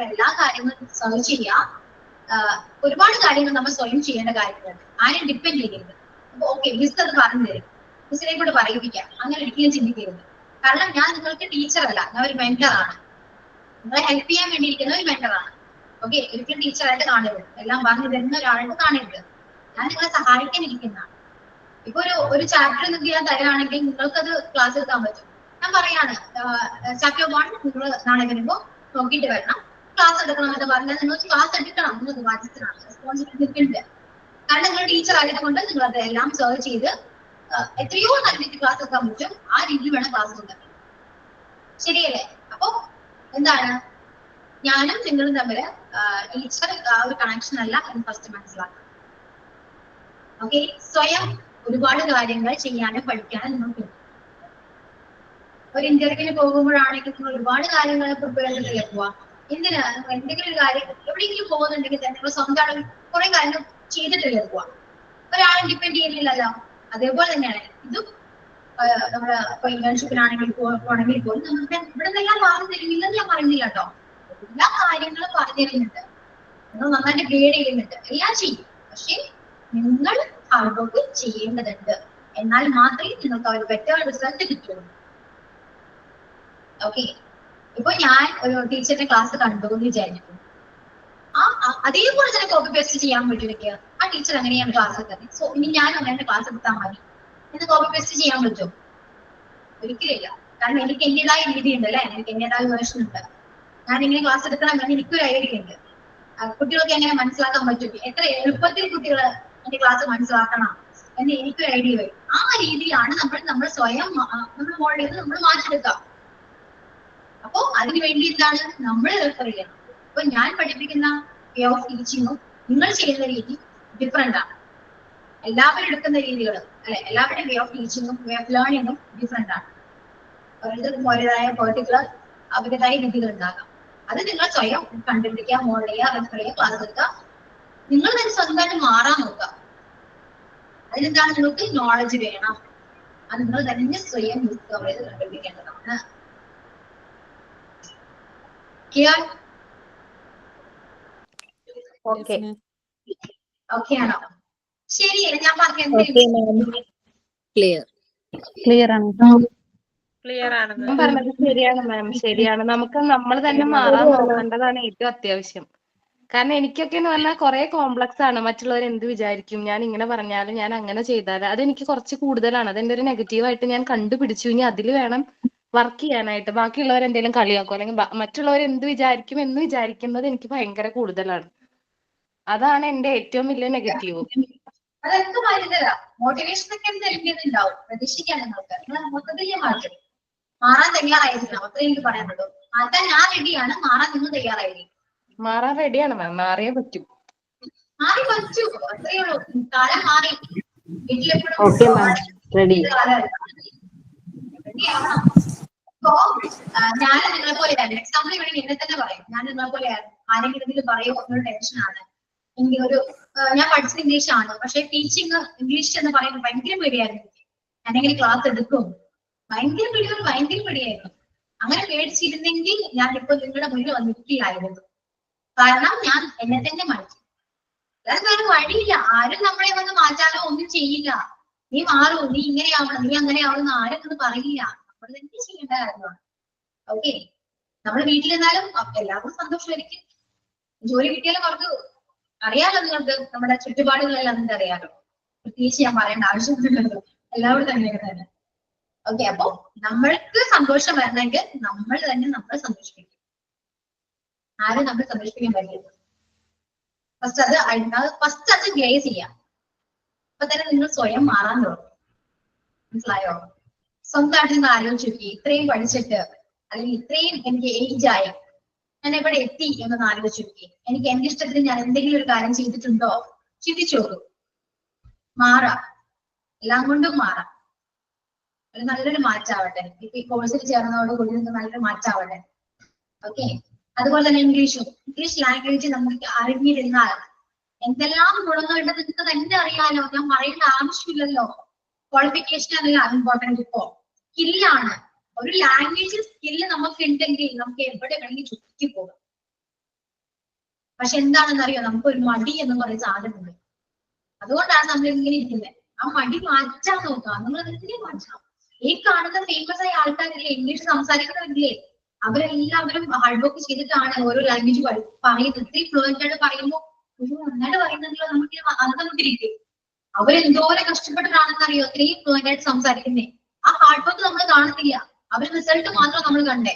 Speaker 1: എല്ലാ കാര്യങ്ങളും സെർച്ച് ചെയ്യാം. ഒരുപാട് കാര്യങ്ങൾ നമ്മൾ സ്വയം ചെയ്യേണ്ട കാര്യങ്ങളുണ്ട്. ആരും ഡിപ്പെൻഡ് ചെയ്യരുത്. അപ്പൊ ഓക്കെ, മിസ് അത് പറഞ്ഞു തരും, മിസ്സിനെ കൂടെ പറയിപ്പിക്കാം, അങ്ങനെ ഒരിക്കലും ചിന്തിക്കരുത്. കാരണം ഞാൻ നിങ്ങൾക്ക് ടീച്ചർ അല്ല, ഞാൻ ഒരു മെന്ററാണ്. നിങ്ങളെ ഹെൽപ്പ് ചെയ്യാൻ വേണ്ടിയിരിക്കുന്ന ഒരു മെന്ററാണ്. ഓക്കെ, ഒരിക്കലും ടീച്ചറായിട്ട് കാണരുത്, എല്ലാം പറഞ്ഞു തരുന്ന ഒരാളായിട്ട് കാണരുത്. ഞാൻ നിങ്ങളെ സഹായിക്കാൻ ഇരിക്കുന്നതാണ്. ഇപ്പൊ ഒരു ചാപ്റ്റർ നിങ്ങൾക്ക് ഞാൻ തരാണെങ്കിൽ നിങ്ങൾക്കത് ക്ലാസ് എടുക്കാൻ പറ്റും. ഞാൻ പറയാണ് ചാപ്റ്റർ 1 നിങ്ങൾ നാളെ വരുമ്പോൾ നോക്കിയിട്ട് വരണം, ക്ലാസ് എടുക്കണം എന്ന് പറഞ്ഞാൽ നിങ്ങൾക്ക് ക്ലാസ് എടുക്കണം, നിങ്ങൾക്ക് ബാധ്യതയാണ്, റെസ്പോൺസിബിലിറ്റി ഉണ്ട്. കാരണം നിങ്ങൾ ടീച്ചർ ആയതുകൊണ്ട് നിങ്ങൾ അതെല്ലാം സെർച്ച് ചെയ്ത് എത്രയോ നല്ല രീതിയിൽ ക്ലാസ് എടുക്കാൻ പറ്റും. ആ രീതിയിൽ വേണം ക്ലാസ് എടുക്കാൻ, ശരിയല്ലേ? അപ്പൊ എന്താണ്, ഞാനും നിങ്ങളും തമ്മിൽ ടീച്ചർ ആ ഒരു കണക്ഷൻ അല്ല എന്ന് ഫസ്റ്റ് മനസ്സിലാക്കാം. ഓക്കെ, സ്വയം ഒരുപാട് കാര്യങ്ങൾ ചെയ്യാനും പഠിക്കാനും നിങ്ങൾക്ക് ഒരു ഇന്റർവ്യൂവിന് പോകുമ്പോഴാണെങ്കിൽ നിങ്ങൾ ഒരുപാട് കാര്യങ്ങൾ പ്രിപ്പയർ ചെയ്ത് പോവാ. എന്തിനാ? എന്തെങ്കിലും ഒരു കാര്യം എവിടെയെങ്കിലും പോകുന്നുണ്ടെങ്കിൽ തന്നെ നിങ്ങൾ സ്വന്തം കുറെ കാര്യങ്ങൾ ചെയ്തിട്ടല്ലേ പോവാ. ഒരാളും ഡിപ്പെൻഡ് ചെയ്യുന്നില്ലല്ലോ. അതേപോലെ തന്നെയാണ് ഇതും. നമ്മുടെ ഇപ്പൊ ഇന്റേൺഷിപ്പിനാണെങ്കിൽ പോകണമെങ്കിൽ പോലും നമുക്ക് ഇവിടെ നിന്നെല്ലാം പറഞ്ഞു തരുന്നില്ലെന്ന് ഞാൻ പറയുന്നില്ല കേട്ടോ. എല്ലാ കാര്യങ്ങളും പറഞ്ഞു തരുന്നുണ്ട്, നിങ്ങൾ നന്നായിട്ട് ഗൈഡ് ചെയ്യുന്നുണ്ട്, എല്ലാം ചെയ്യും. പക്ഷെ നിങ്ങൾ ഹാർഡ് വർക്ക് ചെയ്യേണ്ടതുണ്ട്, എന്നാൽ മാത്രമേ നിങ്ങൾക്ക് ഒരു ബെറ്റർ റിസൾട്ട് കിട്ടുള്ളൂ. ഓക്കെ, ഇപ്പൊ ഞാൻ ഒരു ടീച്ചറിന്റെ ക്ലാസ് കണ്ടു എന്ന് വിചാരിച്ചു, അതേപോലെ തന്നെ കോപ്പി പേസ്റ്റ് ചെയ്യാൻ പറ്റുമൊക്കെ. ആ ടീച്ചർ അങ്ങനെയാണ് ക്ലാസ് എടുത്തത്, സോ ഇനി ഞാൻ അങ്ങനെ ക്ലാസ് എടുത്താൽ മതി എന്ന് കോപ്പി പേസ്റ്റ് ചെയ്യാൻ പറ്റും? ഒരിക്കലില്ല. കാരണം എനിക്ക് എന്റേതായ രീതി ഉണ്ട് അല്ലെ, എനിക്ക് എന്റേതായ വേർഷൻ ഉണ്ട്. ഞാൻ ഇങ്ങനെ ക്ലാസ് എടുക്കണം എന്ന് എനിക്കൊരു ഐഡിയ ഉണ്ട്. കുട്ടികൾക്ക് എങ്ങനെ മനസ്സിലാക്കാൻ പറ്റും, എത്ര എളുപ്പത്തിൽ കുട്ടികൾ എന്റെ ക്ലാസ് മനസ്സിലാക്കണം എന്ന് എനിക്കൊരു ഐഡിയ വരും. ആ രീതിയിലാണ് നമ്മൾ സ്വയം നമ്മൾ മോൾഡ് ചെയ്ത് നമ്മൾ മാറ്റിയെടുക്കാം. അപ്പൊ അതിനു വേണ്ടി എന്താണ് നമ്മൾ റെഫർ ചെയ്യണം. അപ്പൊ ഞാൻ പഠിപ്പിക്കുന്ന വേ ഓഫ് ടീച്ചിങ്ങും നിങ്ങൾ ചെയ്യുന്ന രീതി ഡിഫറെന്റ് ആണ്. എല്ലാവരും എടുക്കുന്ന രീതികൾ അല്ലെ, എല്ലാവരുടെയും വേ ഓഫ് ടീച്ചിങ്ങും വേ ഓഫ് ലേണിങ്ങും ഡിഫറെന്റ് ആണ്. ഓരോരുത്തർക്കും ഓരോതായ പെർട്ടിക്കുലർ അവരുടേതായ രീതികൾ ഉണ്ടാകാം. അത് നിങ്ങൾ സ്വയം കണ്ടുപിടിക്കുക, മോൾഡ് ചെയ്യുക, റെഫർ ചെയ്യുക, ക്ലാസ് എടുക്കുക. നിങ്ങൾ തന്നെ സ്വന്തമായിട്ട് മാറാൻ നോക്കുക. അതിനെന്താണ്, നിങ്ങൾക്ക് നോളജ് വേണം. അത് നിങ്ങൾ തന്നെ സ്വയം ഡിസ്കവർ ചെയ്ത് കണ്ടുപിടിക്കേണ്ടതാണ്. ഓക്കെ ആണോ? ശരിയല്ലേ? ഞാൻ പറഞ്ഞ
Speaker 5: ക്ലിയർ.
Speaker 9: ക്ലിയർ ആണ്.
Speaker 12: ക്ലിയർ ആണ്
Speaker 3: ഞാൻ
Speaker 12: മാം.
Speaker 3: പറഞ്ഞത് ശരിയാണ് മാം, ശരിയാണ്. നമുക്ക് നമ്മൾ തന്നെ മാറാൻ നോക്കേണ്ടതാണ് ഏറ്റവും അത്യാവശ്യം. കാരണം എനിക്കൊക്കെ എന്ന് പറഞ്ഞാൽ കുറെ കോംപ്ലക്സ് ആണ്. മറ്റുള്ളവർ എന്ത് വിചാരിക്കും, ഞാൻ ഇങ്ങനെ പറഞ്ഞാലും ഞാൻ അങ്ങനെ ചെയ്താലും, അതെനിക്ക് കുറച്ച് കൂടുതലാണ്. അതെന്റെ ഒരു നെഗറ്റീവായിട്ട് ഞാൻ കണ്ടുപിടിച്ചു. ഇനി അതിൽ വേണം വർക്ക് ചെയ്യാനായിട്ട്. ബാക്കിയുള്ളവർ എന്തെങ്കിലും കളിയാക്കും അല്ലെങ്കിൽ മറ്റുള്ളവർ എന്ത് വിചാരിക്കും എന്ന് വിചാരിക്കുന്നത് എനിക്ക് ഭയങ്കര കൂടുതലാണ്. അതാണ് എന്റെ ഏറ്റവും വലിയ നെഗറ്റീവ്.
Speaker 1: അതൊക്കെ മാറിയതല്ല. മോട്ടിവേഷൻ ഒക്കെ എന്തായാലും ഉണ്ടാവും. പ്രതീക്ഷിക്കാൻ നിങ്ങൾക്ക് നിങ്ങൾ മൊത്തത്തിൽ മാറ്റും. മാറാൻ തയ്യാറായിരിക്കണം. അത്രേ എനിക്ക് പറയാനുള്ളൂ. മാറ്റാൻ ഞാൻ റെഡിയാണ്. മാറാൻ നിങ്ങൾ തയ്യാറായിരിക്കും.
Speaker 3: മാറാൻ റെഡിയാണ് മാം. മാറിയേ പറ്റൂ.
Speaker 1: മാറി പറ്റൂ. അത്രയേ ഉള്ളൂ. കാലം മാറി. വീട്ടിലെപ്പോഴും
Speaker 6: ഓക്കെ മാം, റെഡി.
Speaker 1: റെഡിയാവണം. ഇപ്പോ ഞാൻ നിങ്ങളെ പോലെയാണ്. എക്സാമ്പിൾ വേണമെങ്കിൽ എന്നെ തന്നെ പറയും. ഞാൻ നിങ്ങളെ പോലെയാണ്. ആരെങ്കിലും ഇതിൽ പറയുമോ എന്നൊരു ടെൻഷനാണ്. എനിക്ക് ഒരു ഞാൻ പഠിച്ചത് ഇംഗ്ലീഷാണ്. പക്ഷെ ടീച്ചിങ് ഇംഗ്ലീഷ് എന്ന് പറയുന്നത് ഭയങ്കര പേടിയായിരുന്നു. ഞാനെങ്ങനെ ക്ലാസ് എടുക്കും ഭയങ്കര പേടിയായിരുന്നു. അങ്ങനെ പേടിച്ചിരുന്നെങ്കിൽ ഞാൻ ഇപ്പൊ നിങ്ങളുടെ മുന്നിൽ വന്നിട്ടില്ലായിരുന്നു. കാരണം ഞാൻ എന്നെ തന്നെ മാറ്റി. അല്ലാതെ വേറെ വഴിയില്ല. ആരും നമ്മളെ വന്ന് മാറ്റാനോ ഒന്നും ചെയ്യില്ല. നീ മാറൂ, നീ ഇങ്ങനെയാവണം, നീ അങ്ങനെ ആവണം ആരും ഒന്നും പറയില്ല. നമ്മൾ തന്നെ ചെയ്യേണ്ട കാര്യമാണ്. ഓക്കെ, നമ്മൾ വീട്ടിലിരുന്നാലും എല്ലാവർക്കും സന്തോഷമായിരിക്കും. ജോലി കിട്ടിയാലും അവർക്ക് അറിയാലോ. നിങ്ങൾക്ക് നമ്മുടെ ചുറ്റുപാടുകളെല്ലാം നിങ്ങൾക്ക് അറിയാലോ. പ്രത്യേകിച്ച് ഞാൻ പറയേണ്ട ആവശ്യമൊന്നുമില്ലല്ലോ. എല്ലാവരും തന്നെ. ഓക്കെ, അപ്പൊ നമ്മൾക്ക് സന്തോഷം വരണമെങ്കിൽ നമ്മൾ തന്നെ നമ്മളെ സന്തോഷിപ്പിക്കും. ആരും നമ്മളെ സന്തോഷിപ്പിക്കാൻ പറ്റില്ല. ഫസ്റ്റ് അത് ഗ്ലേസ് ചെയ്യാം. അപ്പൊ തന്നെ നിങ്ങൾ സ്വയം മാറാൻ തുടങ്ങും. മനസ്സിലായോ? സ്വന്തമായിട്ട് നിങ്ങൾ ആലോചിച്ച് നോക്കി. ഇത്രയും പഠിച്ചിട്ട് അല്ലെങ്കിൽ ഇത്രയും എനിക്ക് ഏജ് ആയി ഞാൻ എവിടെ എത്തി എന്നൊന്ന് ആലോചിച്ച് നോക്കി. എനിക്ക് എന്റെ ഇഷ്ടത്തിന് ഞാൻ എന്തെങ്കിലും ഒരു കാര്യം ചെയ്തിട്ടുണ്ടോ? ചിന്തിച്ചു നോക്കും. മാറാം, എല്ലാം കൊണ്ടും മാറാം. ഒരു നല്ലൊരു മാറ്റാവട്ടെ. ഇപ്പൊ ഈ കോഴ്സിൽ ചേർന്നതോടുകൂടി നിങ്ങൾക്ക് നല്ലൊരു മാറ്റാവട്ടെ. ഓക്കെ, അതുപോലെ തന്നെ ഇംഗ്ലീഷ് ലാംഗ്വേജ് നമുക്ക് അറിഞ്ഞിരുന്നാൽ എന്തെല്ലാം ഗുണങ്ങളുണ്ട് നിങ്ങൾക്ക് തന്നെ അറിയാലോ. ഞാൻ പറയേണ്ട ആവശ്യമില്ലല്ലോ. ക്വാളിഫിക്കേഷൻ അല്ല ഇമ്പോർട്ടന്റ്. ഇപ്പോ സ്കില്ലാണ്. ഒരു ലാംഗ്വേജ് സ്കില്ല് നമുക്ക് ഉണ്ടെങ്കിൽ നമുക്ക് എവിടെ വേണമെങ്കിൽ ചുറ്റി പോകാം. പക്ഷെ എന്താണെന്നറിയോ, നമുക്ക് ഒരു മടി എന്ന് പറയുന്ന സാധനമുണ്ട്. അതുകൊണ്ടാണ് നമ്മൾ ഇങ്ങനെ ഇരിക്കുന്നത്. ആ മടി മാറ്റാൻ നോക്കാം. നമ്മൾ എന്തിനെ മാറ്റണം? ഈ കാണുന്ന ഫേമസ് ആയ ആൾക്കാരില്ലേ, ഇംഗ്ലീഷ് സംസാരിക്കുന്നവരില്ലേ, അവരെല്ലാവരും ഹാർഡ് വർക്ക് ചെയ്തിട്ടാണ് ഓരോ ലാംഗ്വേജ് പറയുന്നത്. ഇത്രയും ഫ്ലുവന്റ് ആയിട്ട് പറയുമ്പോൾ നന്നായിട്ട് പറയുന്നതിലോ നമുക്ക് അന്തമിട്ടിരിക്കും. അവരെന്തോരം കഷ്ടപ്പെട്ടിട്ടാണെന്നറിയോ ഇത്രയും ഫ്ലുവന്റ് ആയിട്ട് സംസാരിക്കുന്നേ. ആ ഹാർഡ് വർക്ക് നമ്മൾ കാണുന്നില്ല. അവർ റിസൾട്ട് മാത്രം നമ്മൾ കണ്ടേ.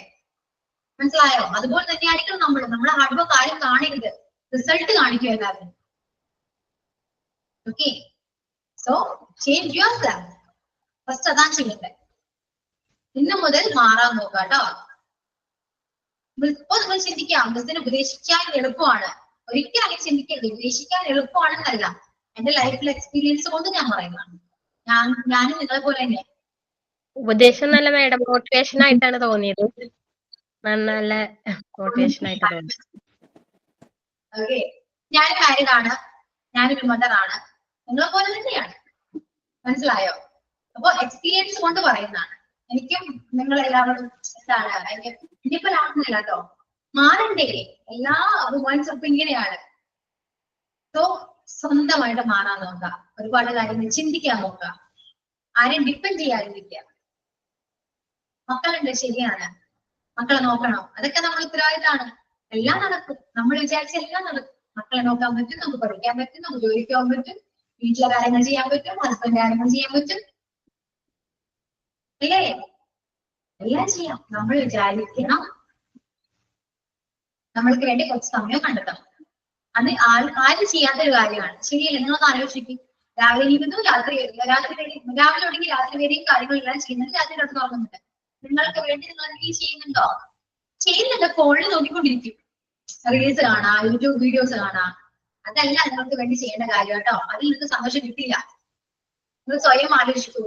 Speaker 1: മനസ്സിലായോ? അതുപോലെ തന്നെ ആയിരിക്കും നമ്മുടെ ഹാർഡ് വർക്ക് ആരും കാണരുത്. റിസൾട്ട് കാണിക്കുക എല്ലാവരും. Okay, so change your self. First അതാണ് ചെയ്യേണ്ടത്. ഇന്ന് മുതൽ മാറാൻ നോക്കാം കേട്ടോ. ഇപ്പൊ നിങ്ങൾ ചിന്തിക്കാം ബസ്സിന് ഉപദേശിക്കാൻ എളുപ്പമാണ്. ഒരിക്കലും ചിന്തിക്കരുത്. ഉപദേശിക്കാൻ എളുപ്പമാണെന്നല്ല, എന്റെ ലൈഫിൽ എക്സ്പീരിയൻസ് കൊണ്ട് ഞാൻ പറയുന്നതാണ്. ഞാനും നിങ്ങളെ പോലെ തന്നെ.
Speaker 16: ഉപദേശം നല്ല മാഡം മോട്ടിവേഷൻ ആയിട്ടാണ് തോന്നിയത്. നല്ല മോട്ടിവേഷൻ ആയിട്ട് തോന്നി.
Speaker 1: ഓക്കെ, ഞാൻ മാരീഡ് ആണ്. ഞാനൊരു മദറാണ്. നിങ്ങളെ പോലെ തന്നെയാണ്. മനസ്സിലായോ? അപ്പൊ എക്സ്പീരിയൻസ് കൊണ്ട് പറയുന്നതാണ്. എനിക്കും നിങ്ങളെല്ലാവരും എന്താണ് ഇനിയിപ്പോൾ ആവുന്നില്ല കേട്ടോ. മാറണ്ടേ? എല്ലാ വുമൻസും ഇപ്പൊ ഇങ്ങനെയാണ്. സോ സ്വന്തമായിട്ട് മാറാൻ നോക്കുക. ഒരുപാട് കാര്യങ്ങൾ ചിന്തിക്കാൻ നോക്കുക. ആരെയും ഡിപ്പെൻഡ് ചെയ്യാതിരിക്കുക. മക്കളുണ്ട്, ശരിയാണ്. മക്കളെ നോക്കണം. അതൊക്കെ നമ്മൾ ഉത്തരവാദിത്തമാണ്. എല്ലാം നടക്കും. നമ്മൾ വിചാരിച്ച എല്ലാം നടക്കും. മക്കളെ നോക്കാൻ പറ്റും, നമുക്ക് പഠിക്കാൻ പറ്റും, നമുക്ക് ജോലിക്ക് പോകാൻ പറ്റും, വീട്ടിലെ കാര്യങ്ങൾ ചെയ്യാൻ പറ്റും, ഹസ്ബൻഡ് കാര്യങ്ങൾ ചെയ്യാൻ പറ്റും. അല്ലേ? എല്ലാം ചെയ്യാം. നമ്മൾ വിചാരിക്കണം. നമ്മൾക്ക് വേണ്ടി കുറച്ച് സമയം കണ്ടെത്തണം. അത് ആരും ചെയ്യാത്തൊരു കാര്യമാണ്. ശരിയല്ലേ? നിങ്ങളൊന്ന് ആലോചിക്കും. രാവിലെ ഇരിക്കുന്നു, രാവിലെ തുടങ്ങി രാത്രി വരെയും കാര്യങ്ങളെല്ലാം ചെയ്യുന്നത്. രാത്രി തൊട്ട് തുറന്നുണ്ട്. നിങ്ങൾക്ക് വേണ്ടി നിങ്ങൾ എന്തെങ്കിലും ചെയ്യുന്നുണ്ടോ? ചെയ്യുന്നുണ്ട്. ഫോണിൽ നോക്കിക്കൊണ്ടിരിക്കും. റീൽസ് കാണാം, യൂട്യൂബ് വീഡിയോസ് കാണാം. അതല്ല നിങ്ങൾക്ക് വേണ്ടി ചെയ്യേണ്ട കാര്യം കേട്ടോ. അതിൽ നിങ്ങൾക്ക് സന്തോഷം കിട്ടില്ല. നിങ്ങൾ സ്വയം ആലോചിക്കൂ.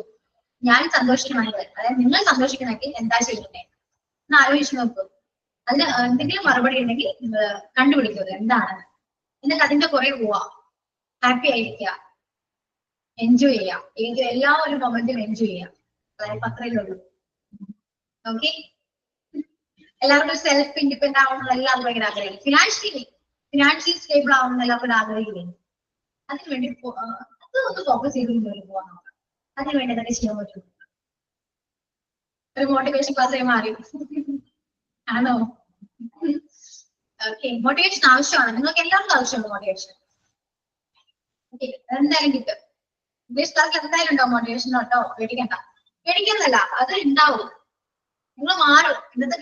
Speaker 1: ഞാൻ സന്തോഷിക്കണമെങ്കിൽ, അതായത് നിങ്ങൾ സന്തോഷിക്കണമെങ്കിൽ എന്താ ചെയ്യണ്ടേ എന്ന് ആലോചിച്ച് നോക്കൂ. അതിന് എന്തെങ്കിലും മറുപടി ഉണ്ടെങ്കിൽ കണ്ടുപിടിക്കുക എന്താണ്. എന്നിട്ട് അതിന്റെ കുറെ പോവാ. ഹാപ്പി ആയിരിക്കുക, എൻജോയ് ചെയ്യാം. എല്ലാ ഒരു മൊമെന്റും എൻജോയ് ചെയ്യാം. അതായത് അത്രയേ ഉള്ളൂ. ഓക്കെ, എല്ലാവർക്കും സെൽഫ് ഇൻഡിപെൻഡന്റ് ആവണമെന്ന് എല്ലാവരും ഭയങ്കര ആഗ്രഹിക്കും. ഫിനാൻഷ്യലി സ്റ്റേബിൾ ആവണമെന്ന് എല്ലാവരും ആഗ്രഹിക്കില്ലേ? അതിനുവേണ്ടി അത് ഒന്ന് ഫോക്കസ് ചെയ്ത് മുന്നോട്ട് പോകാൻ നോക്കാം. അതിനുവേണ്ടി എന്തൊക്കെ ചെയ്യാൻ പറ്റും? ഒരു മോട്ടിവേഷൻ ക്ലാസ്സായി മാറി. ആണോ? ഓക്കെ, മോട്ടിവേഷൻ ആവശ്യമാണ്. നിങ്ങൾക്ക് എല്ലാവർക്കും ആവശ്യമുണ്ട് മോട്ടിവേഷൻ. ഓക്കെ, എന്തായാലും കിട്ടും. ഇംഗ്ലീഷ് ക്ലാസ്സിൽ എന്തായാലും ഉണ്ടാവും മോട്ടിവേഷൻ കേട്ടോ. പേടിക്കണ്ട. പേടിക്കുന്നല്ല, അത് ഉണ്ടാവും. നിങ്ങൾ മാറും.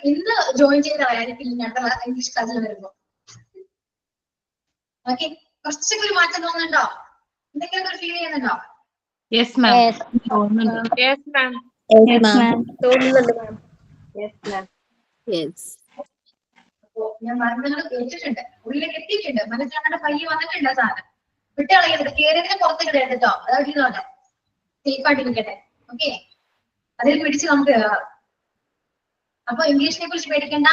Speaker 1: ഇന്ന് ജോയിൻ ചെയ്തവരായിരിക്കും ഞങ്ങളുടെ ഇംഗ്ലീഷ് ക്ലാസ്സിൽ വരുമ്പോ. ഓക്കെ, കുറച്ചൊക്കെ ഒരു മാറ്റം തോന്നുന്നുണ്ടോ? എന്തെങ്കിലും ഒരു ഫീൽ ചെയ്യുന്നുണ്ടോ?
Speaker 3: Yes ma'am.
Speaker 12: യെസ് മാം.
Speaker 5: തോന്നുന്നുണ്ട് മാം.
Speaker 1: അപ്പോ ഞാൻ മരുന്നുകൾ കേട്ടിട്ടുണ്ട്, ഉള്ളിലേക്ക് എത്തിയിട്ടുണ്ട്, മനസ്സിലാണ്ട് കയ്യിൽ വന്നിട്ടുണ്ട് സാധനം. വിട്ടുകളയുന്നത് കേരളത്തിന് പുറത്തേക്ക് എടുത്തോ, അതോട്ടെ സേഫ് ആയിട്ടിരിക്കട്ടെ. ഓക്കെ, അതിൽ പിടിച്ച് നമുക്ക് കയറാം. അപ്പൊ ഇംഗ്ലീഷിനെ കുറിച്ച് പേടിക്കണ്ട,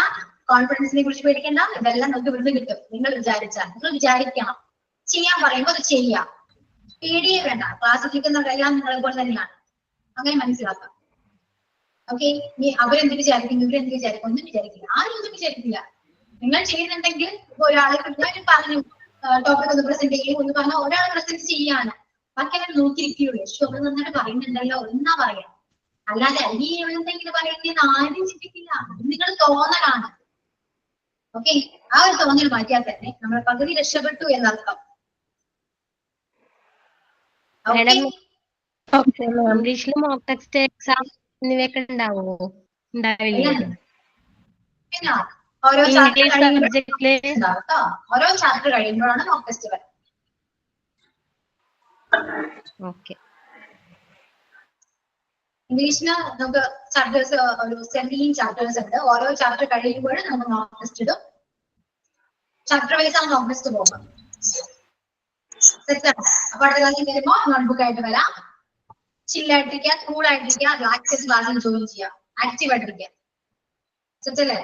Speaker 1: കോൺഫിഡൻസിനെ കുറിച്ച് പേടിക്കണ്ട. ഇതെല്ലാം നമുക്ക് ഇവിടുന്ന് കിട്ടും. നിങ്ങൾ വിചാരിച്ചാൽ, നിങ്ങൾ വിചാരിക്കണം. ചെയ്യാൻ പറയുമ്പോൾ അത് ചെയ്യാം. പേടിയേ വേണ്ട. ക്ലാസ്സിൽ നിൽക്കുന്നവരെല്ലാം നിങ്ങളെ പോലെ തന്നെയാണ്. അങ്ങനെ മനസ്സിലാക്കാം. ഓക്കെ, ഇനി അവരെന്ത് വിചാരിക്കും, ഇവരെന്ത് വിചാരിക്കും, ഒന്നും വിചാരിക്കില്ല. ആരും ഒന്നും വിചാരിക്കില്ല. നിങ്ങൾ ചെയ്യുന്നുണ്ടെങ്കിൽ ഇപ്പൊ ഒരാളെ പറഞ്ഞു ടോപ്പിക് ഒന്ന് പ്രസന്റ് ചെയ്യും എന്ന് പറഞ്ഞാൽ ഒരാളെ പ്രസന്റ് ചെയ്യാണ്. ബാക്കി അങ്ങനെ നോക്കിയിരിക്കുകയുള്ളൂ. യശു അവർ നന്നായിട്ട് പറയുന്നുണ്ടല്ലോ എന്നാ പറയാം. അല്ലാതെ ഈ എന്തെങ്കിലും പറയുന്നതെന്ന് ആരും ചിന്തിക്കില്ല. നിങ്ങൾ തോന്നലാണ്. ഓക്കെ, ആ ഒരു തോന്നൽ മാറ്റിയാൽ തന്നെ നമ്മൾ പകുതി രക്ഷപ്പെട്ടു എന്നർത്ഥം.
Speaker 16: ഇംഗ്ലീഷിൽ മോക്ക് ടെസ്റ്റ് എക്സാം എന്നിവയൊക്കെ ഉണ്ടാവുമോ? ഉണ്ടാവില്ലേ?
Speaker 1: പിന്നെ ഓരോ ചാപ്റ്റർ
Speaker 16: സബ്ജക്റ്റില്
Speaker 1: ഓരോ ചാപ്റ്റർ കഴിയുമ്പോഴാണ് മോക്ക് ടെസ്റ്റ് വരുന്നത്.
Speaker 16: ഓക്കെ.
Speaker 1: ഇംഗ്ലീഷിന് നമുക്ക് ചാപ്റ്റേഴ്സ് ഒരു 17 ചാപ്റ്റേഴ്സ് ഉണ്ട്. ഓരോ ചാപ്റ്റർ കഴിയുമ്പോഴും നമുക്ക് മോക്ക് ടെസ്റ്റ് ഇടും. ചാപ്റ്റർ വൈസ് ആണ് മോക്ക് ടെസ്റ്റ് പോകുന്നത്. അപ്പൊ അടുത്ത ക്ലാസ്സിൽ വരുമ്പോ നോട്ട്ബുക്ക് ആയിട്ട് വരാം. ചില്ലായിട്ടിരിക്കുക, കൂളായിട്ടിരിക്കുക, റിലാക്സ് ക്ലാസ്സിൽ ജോയിൻ ചെയ്യാം, ആക്റ്റീവ് ആയിട്ടിരിക്കുക. സെറ്റല്ലേ?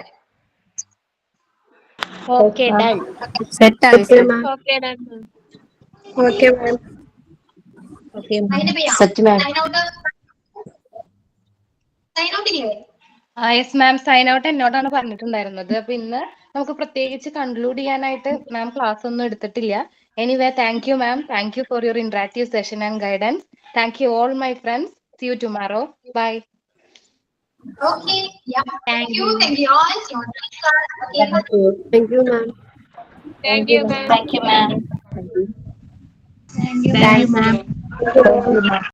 Speaker 16: Okay, done.
Speaker 5: സെറ്റാണ്.
Speaker 16: Okay, done.
Speaker 5: Okay ma'am. Set ma'am.
Speaker 3: Yes ma'am. Sign out എന്നോടാണ് പറഞ്ഞിട്ടുണ്ടായിരുന്നത്. അപ്പൊ ഇന്ന് നമുക്ക് പ്രത്യേകിച്ച് കൺക്ലൂഡ് ചെയ്യാനായിട്ട് മാം ക്ലാസ് ഒന്നും എടുത്തിട്ടില്ല. Anyway, thank you ma'am. Thank you for your interactive session and guidance. Thank you all my friends. See you tomorrow. Bye.
Speaker 1: Okay. Yeah. Thank you. Thank you all. Okay.
Speaker 5: Thank you ma'am.
Speaker 12: Thank you ma'am.
Speaker 16: Thank you, ma'am.
Speaker 1: Thank you.
Speaker 16: Thank you, ma'am.
Speaker 5: Thank you ma'am.